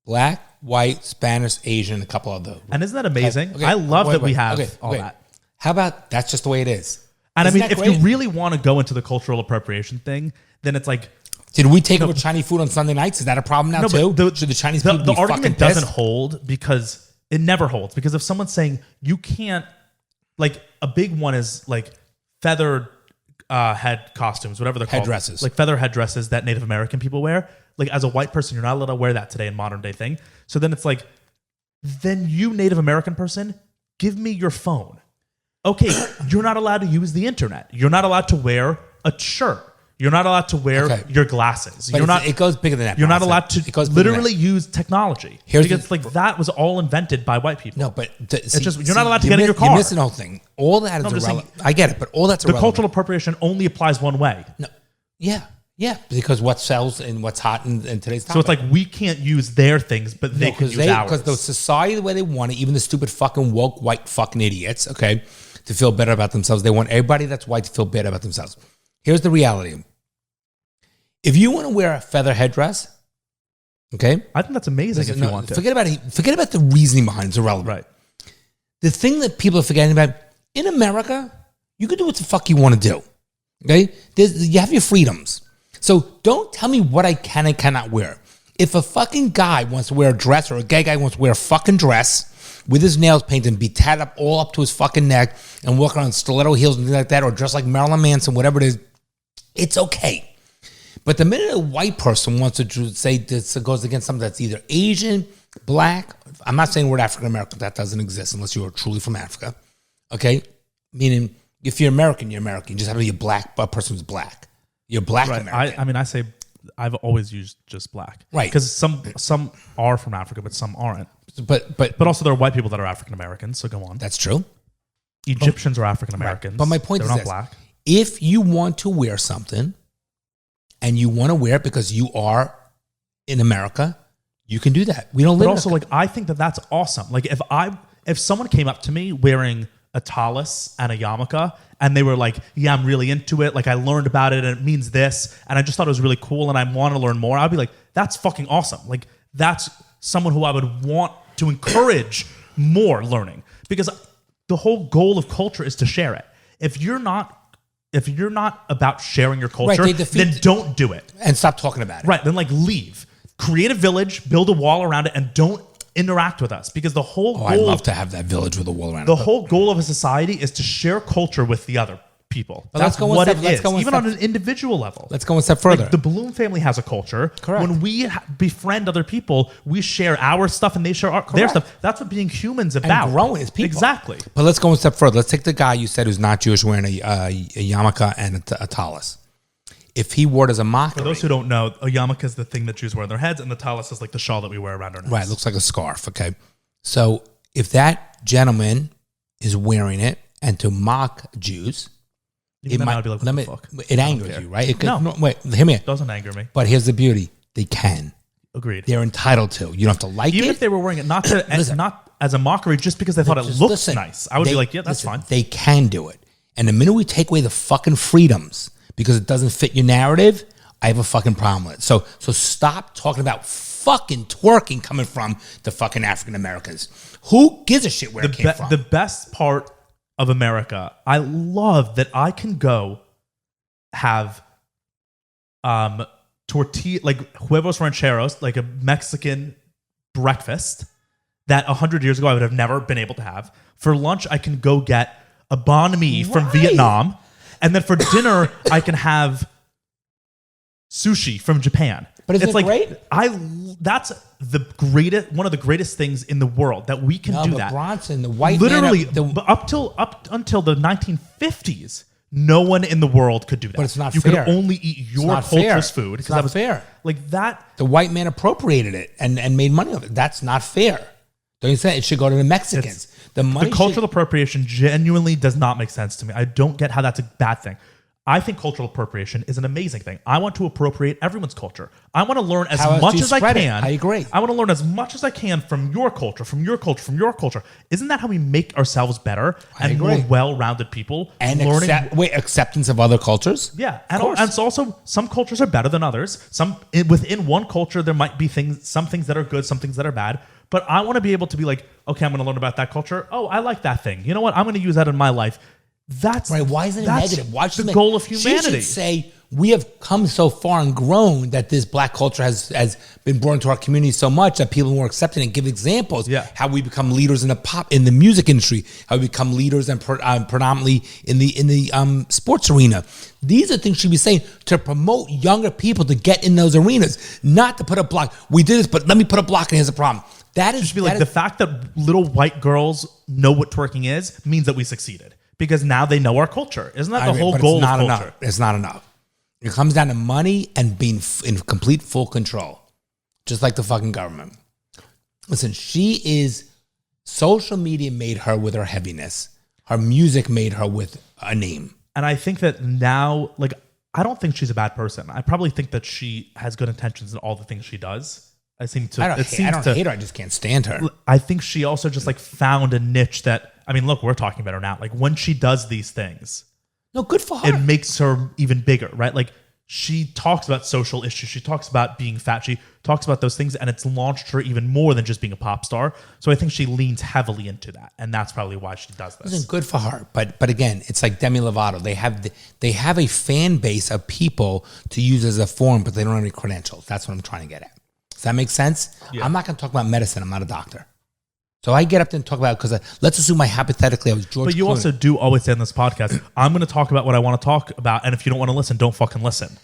black, white, Spanish, Asian, a couple other. And isn't that amazing? Okay. I love that we have all that. How about that's just the way it is? And I mean, if you really want to go into the cultural appropriation thing, then it's like Did we take over Chinese food on Sunday nights? Is that a problem now too? Should the Chinese people be fucking argument pissed? doesn't hold because it never holds. Because if someone's saying you can't, like a big one is like feathered head costumes, whatever they're called. Headdresses. Like feather headdresses that Native American people wear. Like as a white person, you're not allowed to wear that today in modern day thing. So then it's like, then you Native American person, give me your phone. Okay, you're not allowed to use the internet. You're not allowed to wear a shirt. You're not allowed to wear your glasses. But you're not. It goes bigger than that. You're not allowed to literally use technology. Because that was all invented by white people. No, but you're not allowed to get in your car. You're missing the whole thing. All that is irrelevant. I get it, but all that's irrelevant. The cultural appropriation only applies one way. No, yeah, because what sells and what's hot in today's topic. So it's like we can't use their things, but they can use ours. Because the society the way they want it, even the stupid fucking woke white fucking idiots, okay, to feel better about themselves. They want everybody that's white to feel better about themselves. Here's the reality. If you want to wear a feather headdress, okay? I think that's amazing if you want to. Forget about the reasoning behind it. It's irrelevant. Right. The thing that people are forgetting about, in America, you can do what the fuck you want to do, okay? You have your freedoms. So don't tell me what I can and cannot wear. If a fucking guy wants to wear a dress or a gay guy wants to wear a fucking dress with his nails painted and be tatted up all up to his fucking neck and walk around stiletto heels and things like that, or dress like Marilyn Manson, whatever it is, it's okay. But the minute a white person wants to say this goes against something that's either Asian, black, I'm not saying we're African American, that doesn't exist unless you are truly from Africa, okay? Meaning, if you're American, you're American. You just have to be a person who's black. You're black American. I say I've always used just black. Right. Because some are from Africa, but some aren't. But also there are white people that are African Americans, so go on. That's true. Egyptians are African Americans. Right. But my point is not this. Black. If you want to wear something and you want to wear it because you are in America, you can do that. We don't live. But also, like, I think that's awesome. Like, if someone came up to me wearing a tallis and a yarmulke, and they were like, "Yeah, I'm really into it. Like, I learned about it, and it means this, and I just thought it was really cool, and I want to learn more," I'd be like, "That's fucking awesome. Like, that's someone who I would want to encourage more learning, because the whole goal of culture is to share it. If you're not about sharing your culture, then don't do it. And stop talking about it. Right. Then leave. Create a village, build a wall around it, and don't interact with us. Because the whole goal... I'd love to have that village with a wall around it. The whole goal of a society is to share culture with the other people. But that's what it is, even on an individual level. Let's go one step further. Like the Bloom family has a culture. Correct. When we befriend other people, we share our stuff and they share their stuff. That's what being human's about. And growing as people. Exactly. But let's go one step further. Let's take the guy you said who's not Jewish wearing a yarmulke and a tallis. If he wore it as a mockery... For those who don't know, a yarmulke is the thing that Jews wear on their heads, and the tallis is like the shawl that we wear around our necks. Right, it looks like a scarf, okay? So if that gentleman is wearing it and to mock Jews... It might be like, what the fuck? It angers you, right? No. Wait, hear me. It doesn't anger me. But here's the beauty. They can. Agreed. They're entitled to. You don't have to like it. Even if they were wearing it not as a mockery, just because they thought it looked nice. I would be like, yeah, that's fine. They can do it. And the minute we take away the fucking freedoms because it doesn't fit your narrative, I have a fucking problem with it. So stop talking about fucking twerking coming from the fucking African Americans. Who gives a shit where it came from? The best part of America, I love that I can go have tortilla, like huevos rancheros, like a Mexican breakfast that 100 years ago I would have never been able to have. For lunch, I can go get a banh mi from Vietnam, and then for dinner, I can have sushi from Japan. But isn't it great? That's one of the greatest things in the world that we can do that. Bronson, the white literally, man, up until the 1950s, no one in the world could do that. But it's not fair. You could only eat your culture's food. It's not fair. Like that. The white man appropriated it and made money of it. That's not fair. Don't you say it should go to the Mexicans? The cultural appropriation genuinely does not make sense to me. I don't get how that's a bad thing. I think cultural appropriation is an amazing thing. I want to appropriate everyone's culture. I want to learn as much as I can. I agree. I want to learn as much as I can from your culture, from your culture, from your culture. Isn't that how we make ourselves better and more well-rounded people? And acceptance of other cultures? Yeah. And so also, some cultures are better than others. Within one culture, there might be some things that are good, some things that are bad. But I want to be able to be like, okay, I'm going to learn about that culture. Oh, I like that thing. You know what? I'm going to use that in my life. That's right. Why isn't it negative? Why the goal of humanity? She should say, we have come so far and grown that this black culture has been brought into our community so much that people are accepting and give examples. Yeah. How we become leaders in the music industry, how we become leaders and predominantly in the sports arena. These are things she'd be saying to promote younger people to get in those arenas, not to put a block. We did this, but let me put a block, and here's the problem. That is should be like the fact that little white girls know what twerking is means that we succeeded because now they know our culture. Isn't that the whole goal of culture? Enough. It's not enough. It comes down to money and being in complete full control, just like the fucking government. Listen, social media made her with her heaviness. Her music made her with a name. And I think that now, like, I don't think she's a bad person. I probably think that she has good intentions in all the things she does. I don't hate her. I just can't stand her. I think she also just like found a niche that, I mean, look, we're talking about her now. Like when she does these things, no, good for her. It makes her even bigger, right? Like she talks about social issues. She talks about being fat. She talks about those things, and it's launched her even more than just being a pop star. So I think she leans heavily into that, and that's probably why she does this. Listen, good for her. But again, it's like Demi Lovato. They have a fan base of people to use as a forum, but they don't have any credentials. That's what I'm trying to get at. Does that make sense? Yeah. I'm not going to talk about medicine. I'm not a doctor. So I get up there and talk about it because let's assume hypothetically I was George But you Clooney. also do always say on this podcast, I'm going to talk about what I want to talk about, and if you don't want to listen, don't fucking listen.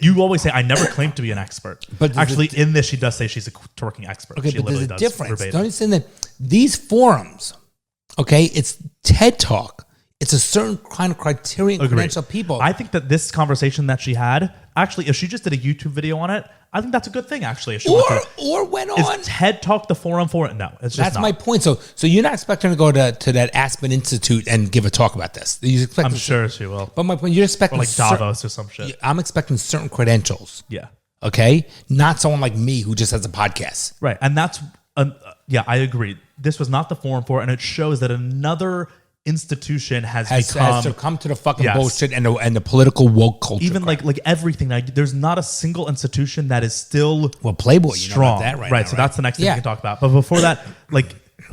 You always say, I never claimed to be an expert. But actually, in this, she does say she's a twerking expert. Okay, she but there's a difference. Verbatim. Don't understand that these forums, okay, it's TED Talk. It's a certain kind of criterion credential people. I think that this conversation that she had, actually, if she just did a YouTube video on it, I think that's a good thing, actually. If she went on. Is TED Talk the forum for it? No, it's just that's not. My point. So you're not expecting her to go to that Aspen Institute and give a talk about this. I'm sure she will. But my point, you're expecting or like Davos or some shit. I'm expecting certain credentials. Yeah. Okay? Not someone like me who just has a podcast. Right. And that's, yeah, I agree. This was not the forum for it, and it shows that another institution has succumbed to the fucking bullshit and the political woke culture. Even like everything. There's not a single institution that is still Playboy, strong. You know about that right? So that's the next thing we can talk about. But before that,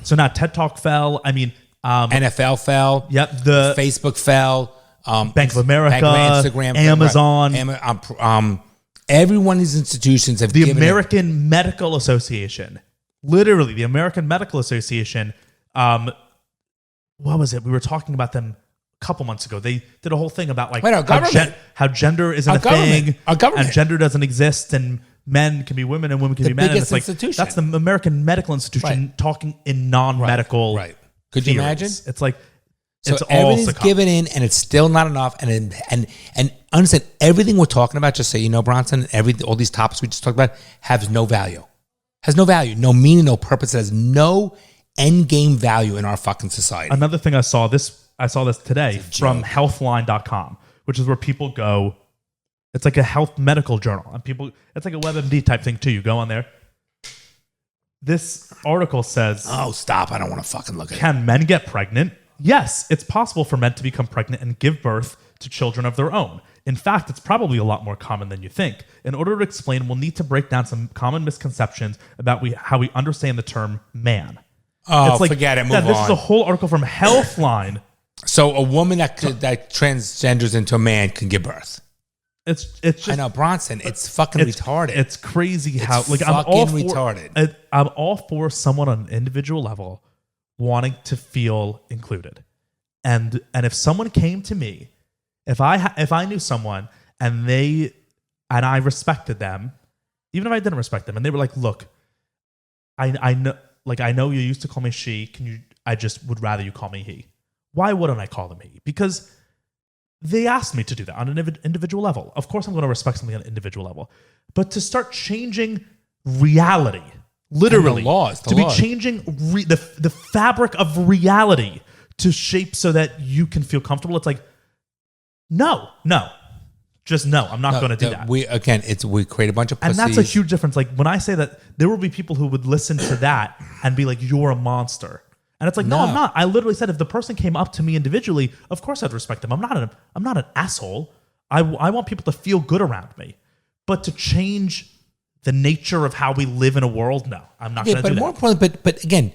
so now TED Talk fell. I mean, NFL fell. Yep. The Facebook fell. Bank of America, Instagram, Amazon. Every one of these institutions have the American Medical Association. Literally, the American Medical Association. What was it? We were talking about them a couple months ago. They did a whole thing about how gender isn't a thing, and gender doesn't exist, and men can be women and women can be men. And it's like that's the American Medical Institution talking in non-medical. Right. Could you imagine? It's like so everything's given in, and it's still not enough. And understand everything we're talking about. Just so you know, Bronson, all these topics we just talked about has no value, no meaning, no purpose. It has no end game value in our fucking society. Another thing I saw this today from healthline.com, which is where people go. It's like a health medical journal, and it's like a WebMD type thing too. You go on there. This article says, "Oh, stop! I don't want to fucking look at it." Can men get pregnant? Yes, it's possible for men to become pregnant and give birth to children of their own. In fact, it's probably a lot more common than you think. In order to explain, we'll need to break down some common misconceptions about how we understand the term man. Oh, forget it. Move on. This is a whole article from Healthline. So a woman that transgenders into a man can give birth. It's just, I know, Bronson. It's fucking retarded. It's crazy how retarded. I'm all for someone on an individual level wanting to feel included, and if someone came to me, if I knew someone and I respected them, even if I didn't respect them, and they were like, look, I know. Like, I know you used to call me she. I just would rather you call me he. Why wouldn't I call them he? Because they asked me to do that on an individual level. Of course, I'm going to respect something on an individual level. But to start changing reality, literally, be changing the fabric of reality to shape so that you can feel comfortable, it's like, no. Just no, I'm not going to do that. We create a bunch of pussies. And that's a huge difference. Like when I say that, there will be people who would listen to that and be like, you're a monster. And it's like, no, I'm not. I literally said if the person came up to me individually, of course I'd respect them. I'm not an asshole. I want people to feel good around me. But to change the nature of how we live in a world, no, I'm not going to do that. But more importantly, but again,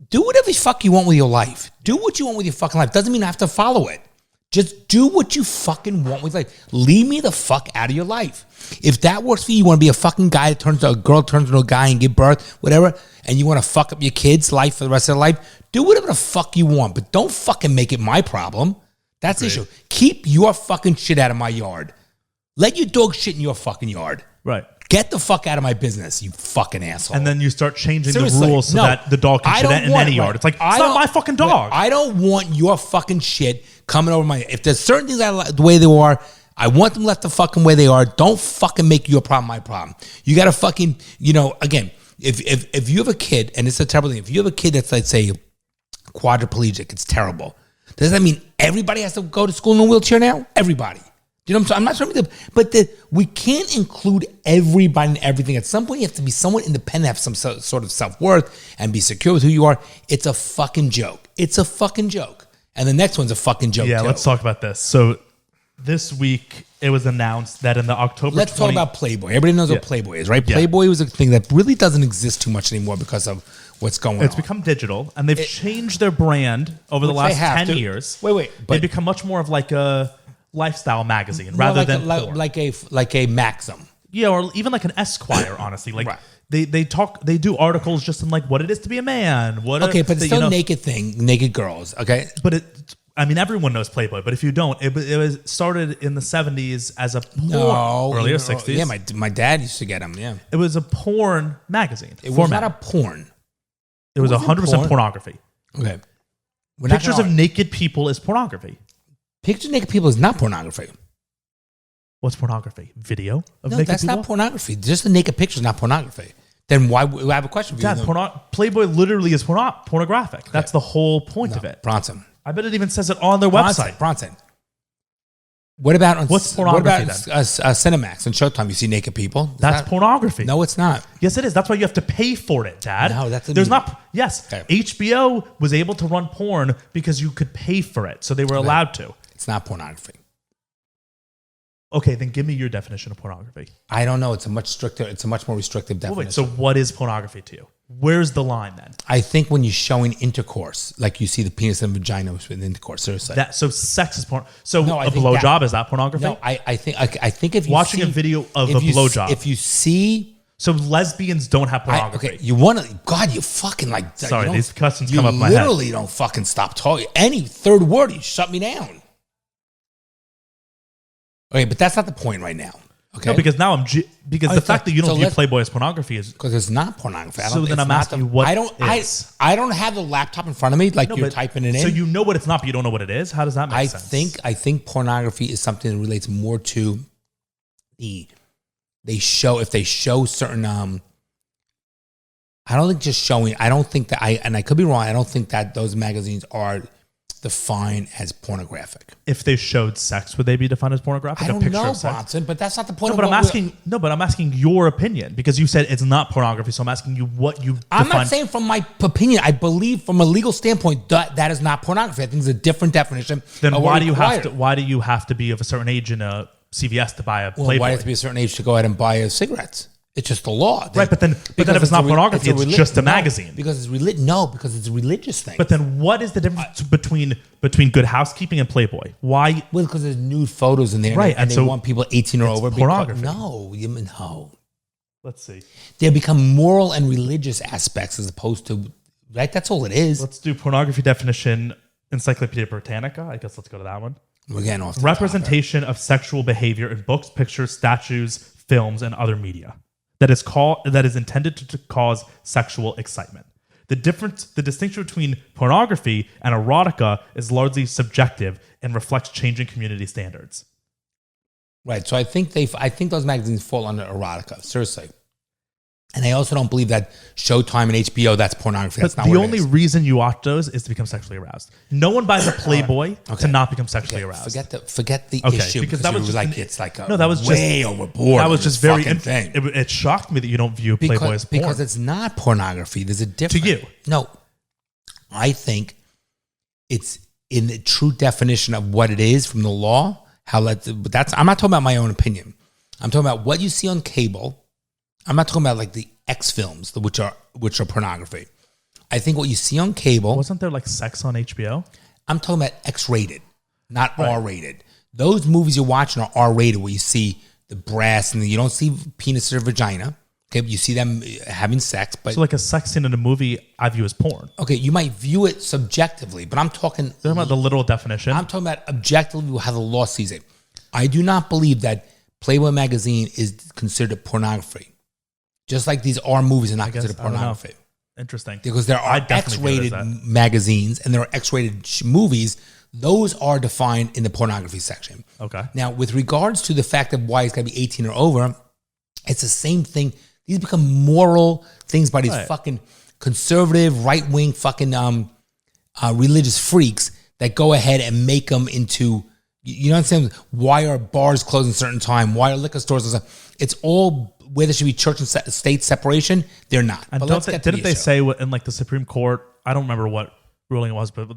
do whatever the fuck you want with your life. Do what you want with your fucking life. Doesn't mean I have to follow it. Just do what you fucking want with life. Leave me the fuck out of your life. If that works for you, you want to be a fucking guy that turns to a girl, turns into a guy and give birth, whatever, and you want to fuck up your kid's life for the rest of their life, do whatever the fuck you want, but don't fucking make it my problem. That's the issue. Keep your fucking shit out of my yard. Let your dog shit in your fucking yard. Right. Get the fuck out of my business, you fucking asshole. And then you start changing Seriously, the rules so that the dog can shit in any yard. It's like, it's not my fucking dog. I don't want your fucking shit coming over my... If there's certain things I like the way they are, I want them left the fucking way they are. Don't fucking make your problem my problem. You got to fucking... Again, if you have a kid, and it's a terrible thing, if you have a kid that's, let's say, quadriplegic, it's terrible. Does that mean everybody has to go to school in a wheelchair now? Everybody. You know what I'm saying? I'm not sure, but we can't include everybody in everything. At some point, you have to be somewhat independent, have some sort of self-worth, and be secure with who you are. It's a fucking joke. It's a fucking joke. And the next one's a fucking joke, too. Let's talk about this. So this week, it was announced that in the October Let's talk about Playboy. Everybody knows what Playboy is, right? Playboy was a thing that really doesn't exist too much anymore because of what's going on. It's become digital, and they've changed their brand over the last 10 years. Wait. They've become much more of like a lifestyle magazine rather than porn. like a Maxim. Yeah, or even like an Esquire, honestly. Like Right. they do articles just on like what it is to be a man. But it's still a naked girls, okay? But everyone knows Playboy, but if you don't, it was started in the 70s as a porn, earlier 60s. Yeah, my dad used to get them, yeah. It was a porn magazine. It was not a porn. It was 100% pornography. Okay. Pictures of naked people is pornography. Pictures of naked people is not pornography. What's pornography? Video of no, naked that's people? not pornography. Just a naked picture is not pornography. Then why? I have a question for you. Dad, Playboy literally is pornographic. Okay. That's the whole point of it. Bronson. I bet it even says it on their website. Bronson. What about what's pornography? What about Cinemax and Showtime? You see naked people. That's pornography. No, it's not. Yes, it is. That's why you have to pay for it, Dad. No, that's not. Yes, okay. HBO was able to run porn because you could pay for it, so they were allowed to. It's not pornography. Okay, then give me your definition of pornography. I don't know. It's a much more restrictive definition. Wait, so what is pornography to you? Where's the line then? I think when you're showing intercourse, like you see the penis and vagina with intercourse, seriously. So sex is porn. So a blowjob, is that pornography? No, I think if you watching a video of a blowjob. If you see... So lesbians don't have pornography. Okay, you want to... God, you fucking like... Sorry, these questions come up my head. You literally don't fucking stop talking. Any third word, you shut me down. Okay, but that's not the point right now. Okay, no, because now the fact that you don't view Playboy as pornography is because it's not pornography. So then I'm asking you what I don't have the laptop in front of me like you're typing it in. So you know what it's not, but you don't know what it is. How does that make sense? I think pornography is something that relates more to if they show certain. I don't think just showing. I don't think that I could be wrong. I don't think that those magazines are defined as pornographic. If they showed sex, would they be defined as pornographic? I don't know, Bronson, but that's not the point. But I'm asking your opinion because you said it's not pornography. So I'm asking you what you. I'm not saying from my opinion. I believe from a legal standpoint that is not pornography. I think it's a different definition. Then why do you have to be of a certain age in a CVS to buy a Playboy? Why do you have to be a certain age to go out and buy cigarettes? It's just the law. Right, but then if it's not pornography, it's just a magazine. Because it's because it's a religious thing. But then what is the difference between Good Housekeeping and Playboy? Why? Well, because there's nude photos in there, right? And they want people 18 or over. Pornography. No. Let's see. They become moral and religious aspects as opposed to, right? That's all it is. Let's do pornography definition, Encyclopedia Britannica. I guess let's go to that one. We're getting off the representation of sexual behavior in books, pictures, statues, films, and other media. That is intended to cause sexual excitement. The distinction between pornography and erotica is largely subjective and reflects changing community standards. Right. So I think those magazines fall under erotica. Seriously. And I also don't believe that Showtime and HBO, that's pornography. That's not what it is. The only reason you watch those is to become sexually aroused. No one buys a Playboy to not become sexually aroused. Forget the issue because that was just like it's like that was way overboard. That was just very thing. It shocked me that you don't view Playboy as porn. Because it's not pornography. There's a difference. To you. No. I think it's in the true definition of what it is from the law. I'm not talking about my own opinion. I'm talking about what you see on cable. I'm not talking about like the X films, which are pornography. I think what you see on cable. Wasn't there like sex on HBO? I'm talking about X-rated. not R-rated. Those movies you're watching are R-rated, where you see the breasts and you don't see penis or vagina. Okay, you see them having sex, but So like a sex scene in a movie, I view as porn. okay, you might view it subjectively, but I'm talking. You're talking about the literal definition. I'm talking about objectively how the law sees it. I do not believe that Playboy magazine is considered pornography. Just like these R movies are not considered pornography. Interesting. Because there are X-rated magazines and there are X-rated movies. Those are defined in the pornography section. Okay. Now, with regards to the fact of why it's got to be 18 or over, it's the same thing. These become moral things by these fucking conservative, right-wing fucking religious freaks that go ahead and make them into, you know what I'm saying? Why are bars closing a certain time? Why are liquor stores? It's all where there should be church and state separation. They're not. And didn't they say in like the Supreme Court, I don't remember what ruling it was, but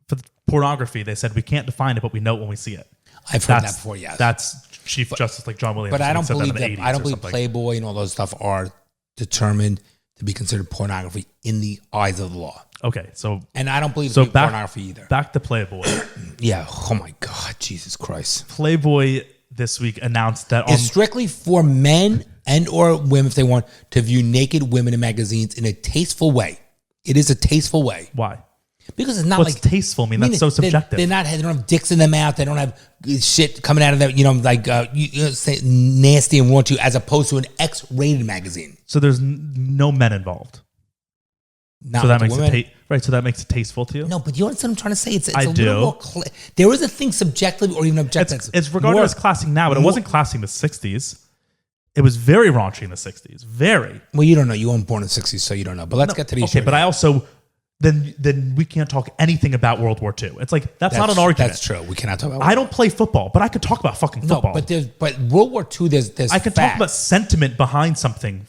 for pornography, they said we can't define it, but we know it when we see it. I've heard that before, yes. That's Chief Justice like John Williams. But I don't believe that. I don't believe Playboy and all those stuff are determined to be considered pornography in the eyes of the law. Okay, and I don't believe it's pornography either. Back to Playboy. Yeah. Oh my God, Jesus Christ. Playboy this week announced that it's strictly for men and or women if they want to view naked women in magazines in a tasteful way. It is a tasteful way. Why? Because it's not What's tasteful mean? That's so subjective. They don't have dicks in their mouth. They don't have shit coming out of them, say nasty and want to, as opposed to an X-rated magazine. So there's no men involved. Not so that makes it right. So that makes it tasteful to you. No, but you understand what I'm trying to say. It's I a do. Little more there is a thing subjectively or even objectively. It's regarded as classic now, but it wasn't classic in the 60s. It was very raunchy in the 60s. Very. Well, you don't know. You weren't born in the 60s, so you don't know. But let's get to these. Okay, but I also then we can't talk anything about World War II. It's like that's not an argument. That's true. We cannot talk about. I don't play football, but I could talk about fucking football. No, but World War II, there's I could talk about sentiment behind something.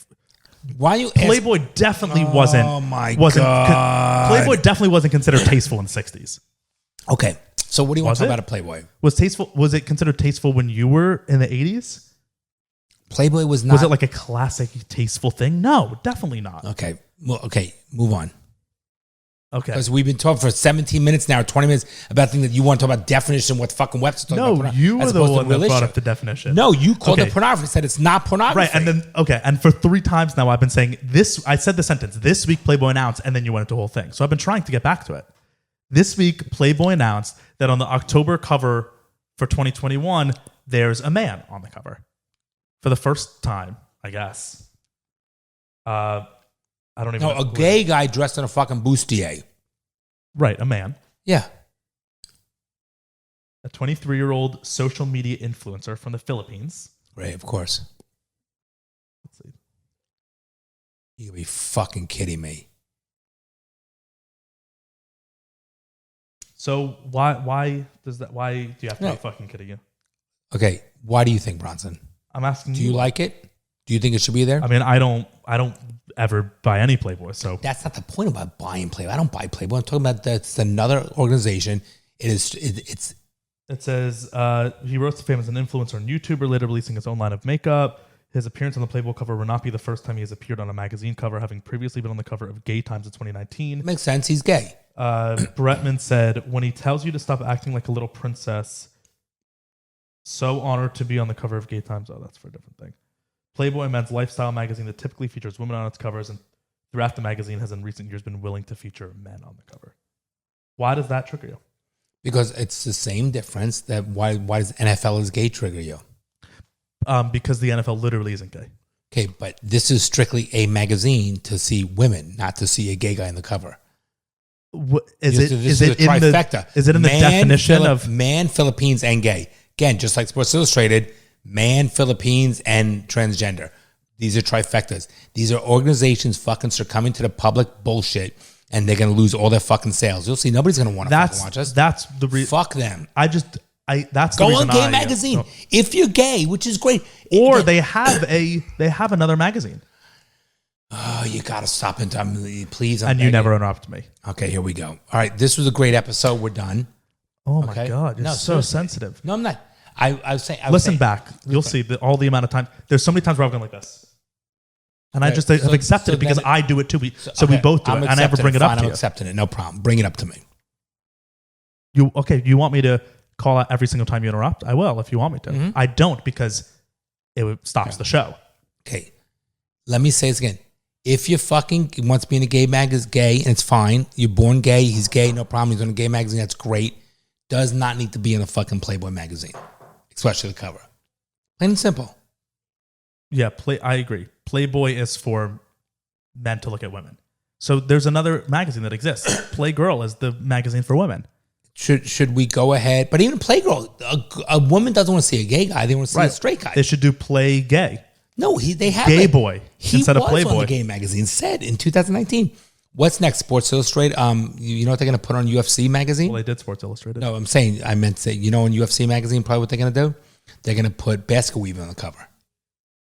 Why you Playboy definitely wasn't. Oh my God! Playboy definitely wasn't considered tasteful in the 60s. Okay, so what do you want to talk about a Playboy? Was it considered tasteful when you were in the 80s? Playboy was not. Was it like a classic tasteful thing? No, definitely not. Okay, well, move on. Okay, because we've been talking for 17 minutes now, 20 minutes about things that you want to talk about definition, what fucking Webster's talking about. No, you were the one that brought up the definition. No, you called it pornography. Said it's not pornography. Right, and then and for 3 times now I've been saying this. I said the sentence this week Playboy announced, and then you went into the whole thing. So I've been trying to get back to it. This week Playboy announced that on the October cover for 2021, there's a man on the cover for the first time, I guess. I don't even know. A gay guy dressed in a fucking bustier. Right, a man. Yeah. A 23-year-old social media influencer from the Philippines. Right, of course. Let's see. You gotta be fucking kidding me. So why do you have to be fucking kidding you? Okay, why do you think, Bronson? I'm asking you. Do you like it? Do you think it should be there? I mean, I don't ever buy any Playboy, so that's not the point about buying Playboy. I don't buy Playboy. I'm talking about that's another organization. It says he rose to fame as an influencer and YouTuber, later releasing his own line of makeup. His appearance on the Playboy cover will not be the first time he has appeared on a magazine cover, having previously been on the cover of Gay Times in 2019. Makes sense. He's gay. Bretman said, when he tells you to stop acting like a little princess, so honored to be on the cover of Gay Times. Oh, that's for a different thing. Playboy, men's lifestyle magazine that typically features women on its covers, and throughout the magazine has in recent years been willing to feature men on the cover. Why does that trigger you? Because it's the same difference that why does NFL is gay trigger you? Because the NFL literally isn't gay. Okay, but this is strictly a magazine to see women, not to see a gay guy on the cover. Is it in trifecta? Is it in the definition of man, Philippines, and gay? Again, just like Sports Illustrated, man, Philippines, and transgender. These are trifectas. These are organizations fucking succumbing to the public bullshit, and they're going to lose all their fucking sales. You'll see, nobody's going to want to fucking watch us. That's the reason. Fuck them. That's go the reason on Gay Magazine if you're gay, which is great. Or they have another magazine. Oh, you got to stop and tell me, please. And you never interrupt me. Okay, here we go. All right, this was a great episode. We're done. Oh my God, you're so sensitive. No, I'm not. I was saying. Listen back. You'll see all the amount of time. There's so many times where I've gone like this. And I just have accepted it because I do it too. We both do it. And I never bring it up to you. I'm accepting it. No problem. Bring it up to me. You want me to call out every single time you interrupt, I will if you want me to. Mm-hmm. I don't because it stops the show. Okay. Let me say this again. If you fucking wants to be in a gay mag is gay, and it's fine. You're born gay. He's gay. No problem. He's on a gay magazine. That's great. Does not need to be in a fucking Playboy magazine, especially the cover. Plain and simple. Yeah, I agree. Playboy is for men to look at women. So there's another magazine that exists. Playgirl is the magazine for women. Should we go ahead? But even Playgirl, a woman doesn't want to see a gay guy. They want to see a straight guy. They should do Play Gay. No, they have Gay Boy instead of He was Playboy. on the gay magazine, said in 2019. What's next? Sports Illustrated. You know what they're going to put on UFC magazine? Well, they did Sports Illustrated. No, I meant to say, you know, in UFC magazine, probably what they're going to do? They're going to put basket weaving on the cover.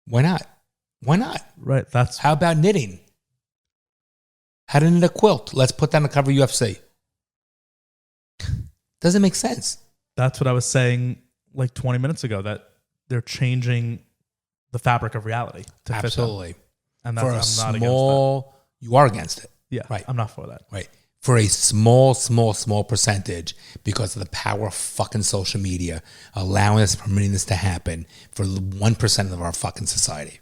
Why not? Why not? Right. How about knitting? How to knit a quilt? Let's put that on the cover of UFC. Doesn't make sense. That's what I was saying like 20 minutes ago, that they're changing the fabric of reality to Absolutely. fit them. And For that's, a I'm not small, you are against it. against that. Yeah, Right. I'm not for that. Right. For a small percentage, because of the power of fucking social media, allowing us, permitting this to happen for 1% of our fucking society.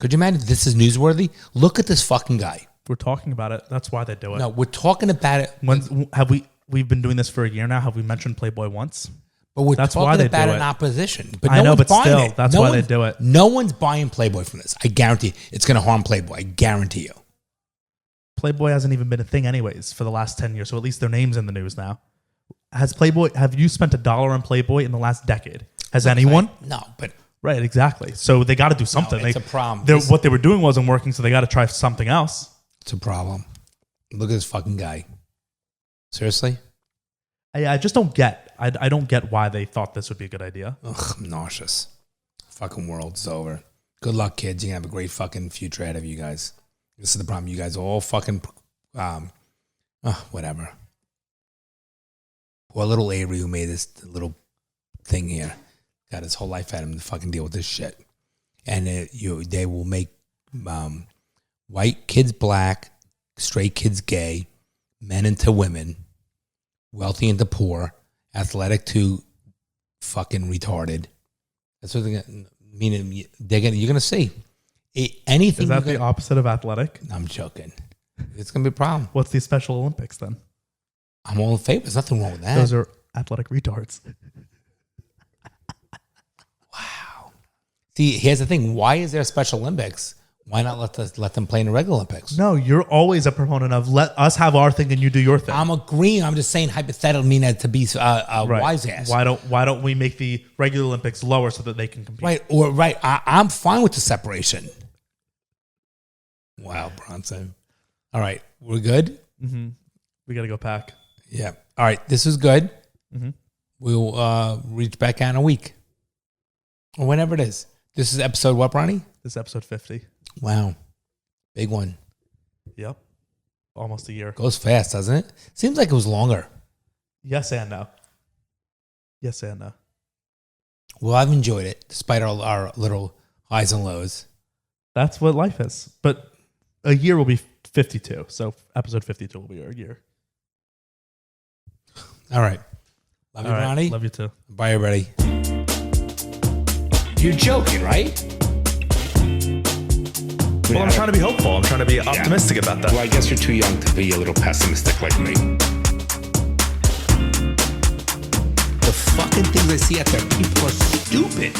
Could you imagine this is newsworthy? Look at this fucking guy. We're talking about it. That's why they do it. No, we're talking about it. We've been doing this for a year now. Have we mentioned Playboy once? But we're That's why talking they about do it in it. opposition. But I no know, one's but buying still, it. that's No why they one's- do it. No one's buying Playboy from this. I guarantee it's going to harm Playboy. I guarantee you. Playboy hasn't even been a thing anyways for the last 10 years. So at least their name's in the news now. Have you spent $1 on Playboy in the last decade? Has anyone? No, but Right, exactly. So they got to do something. it's a problem. What they were doing wasn't working, so they got to try something else. it's a problem. Look at this fucking guy. Seriously? I just don't get. I don't get why they thought this would be a good idea. Ugh, I'm nauseous. Fucking world's over. Good luck, kids. You're going to have a great fucking future ahead of you guys. This is the problem. You guys are all fucking, whatever. Poor little Avery who made this little thing here. Got his whole life at him to fucking deal with this shit. And they will make white kids black, straight kids gay, men into women, wealthy into poor, athletic to fucking retarded. That's what they're gonna mean. You're gonna see anything. Is that the opposite of athletic? I'm joking. It's gonna be a problem. What's the Special Olympics then? I'm all in favor. There's nothing wrong with that. Those are athletic retards. Wow. See, here's the thing. Why is there a Special Olympics? Why not let them play in the regular Olympics? No, you're always a proponent of let us have our thing and you do your thing. I'm agreeing. I'm just saying hypothetically, mean that to be a Right. wise ass. Why don't we make the regular Olympics lower so that they can compete? Right. I'm fine with the separation. Wow, Bronson. All right. We're good? Mm-hmm. We got to go pack. Yeah. All right. This is good. Mm-hmm. We'll reach back out in a week. Or whenever it is. This is episode what, Ronnie? This is episode 50. Wow. Big one. Yep. Almost a year. Goes fast, doesn't it? Seems like it was longer. Yes and no. Yes and no. Well, I've enjoyed it, despite our little highs and lows. That's what life is. But a year will be 52. So episode 52 will be our year. All right. Love you, All right. Ronnie. Love you too. Bye, everybody. You're joking, right? Well, I'm trying to be hopeful. I'm trying to be optimistic about that. Well, I guess you're too young to be a little pessimistic like me. The fucking things I see out there, people are stupid.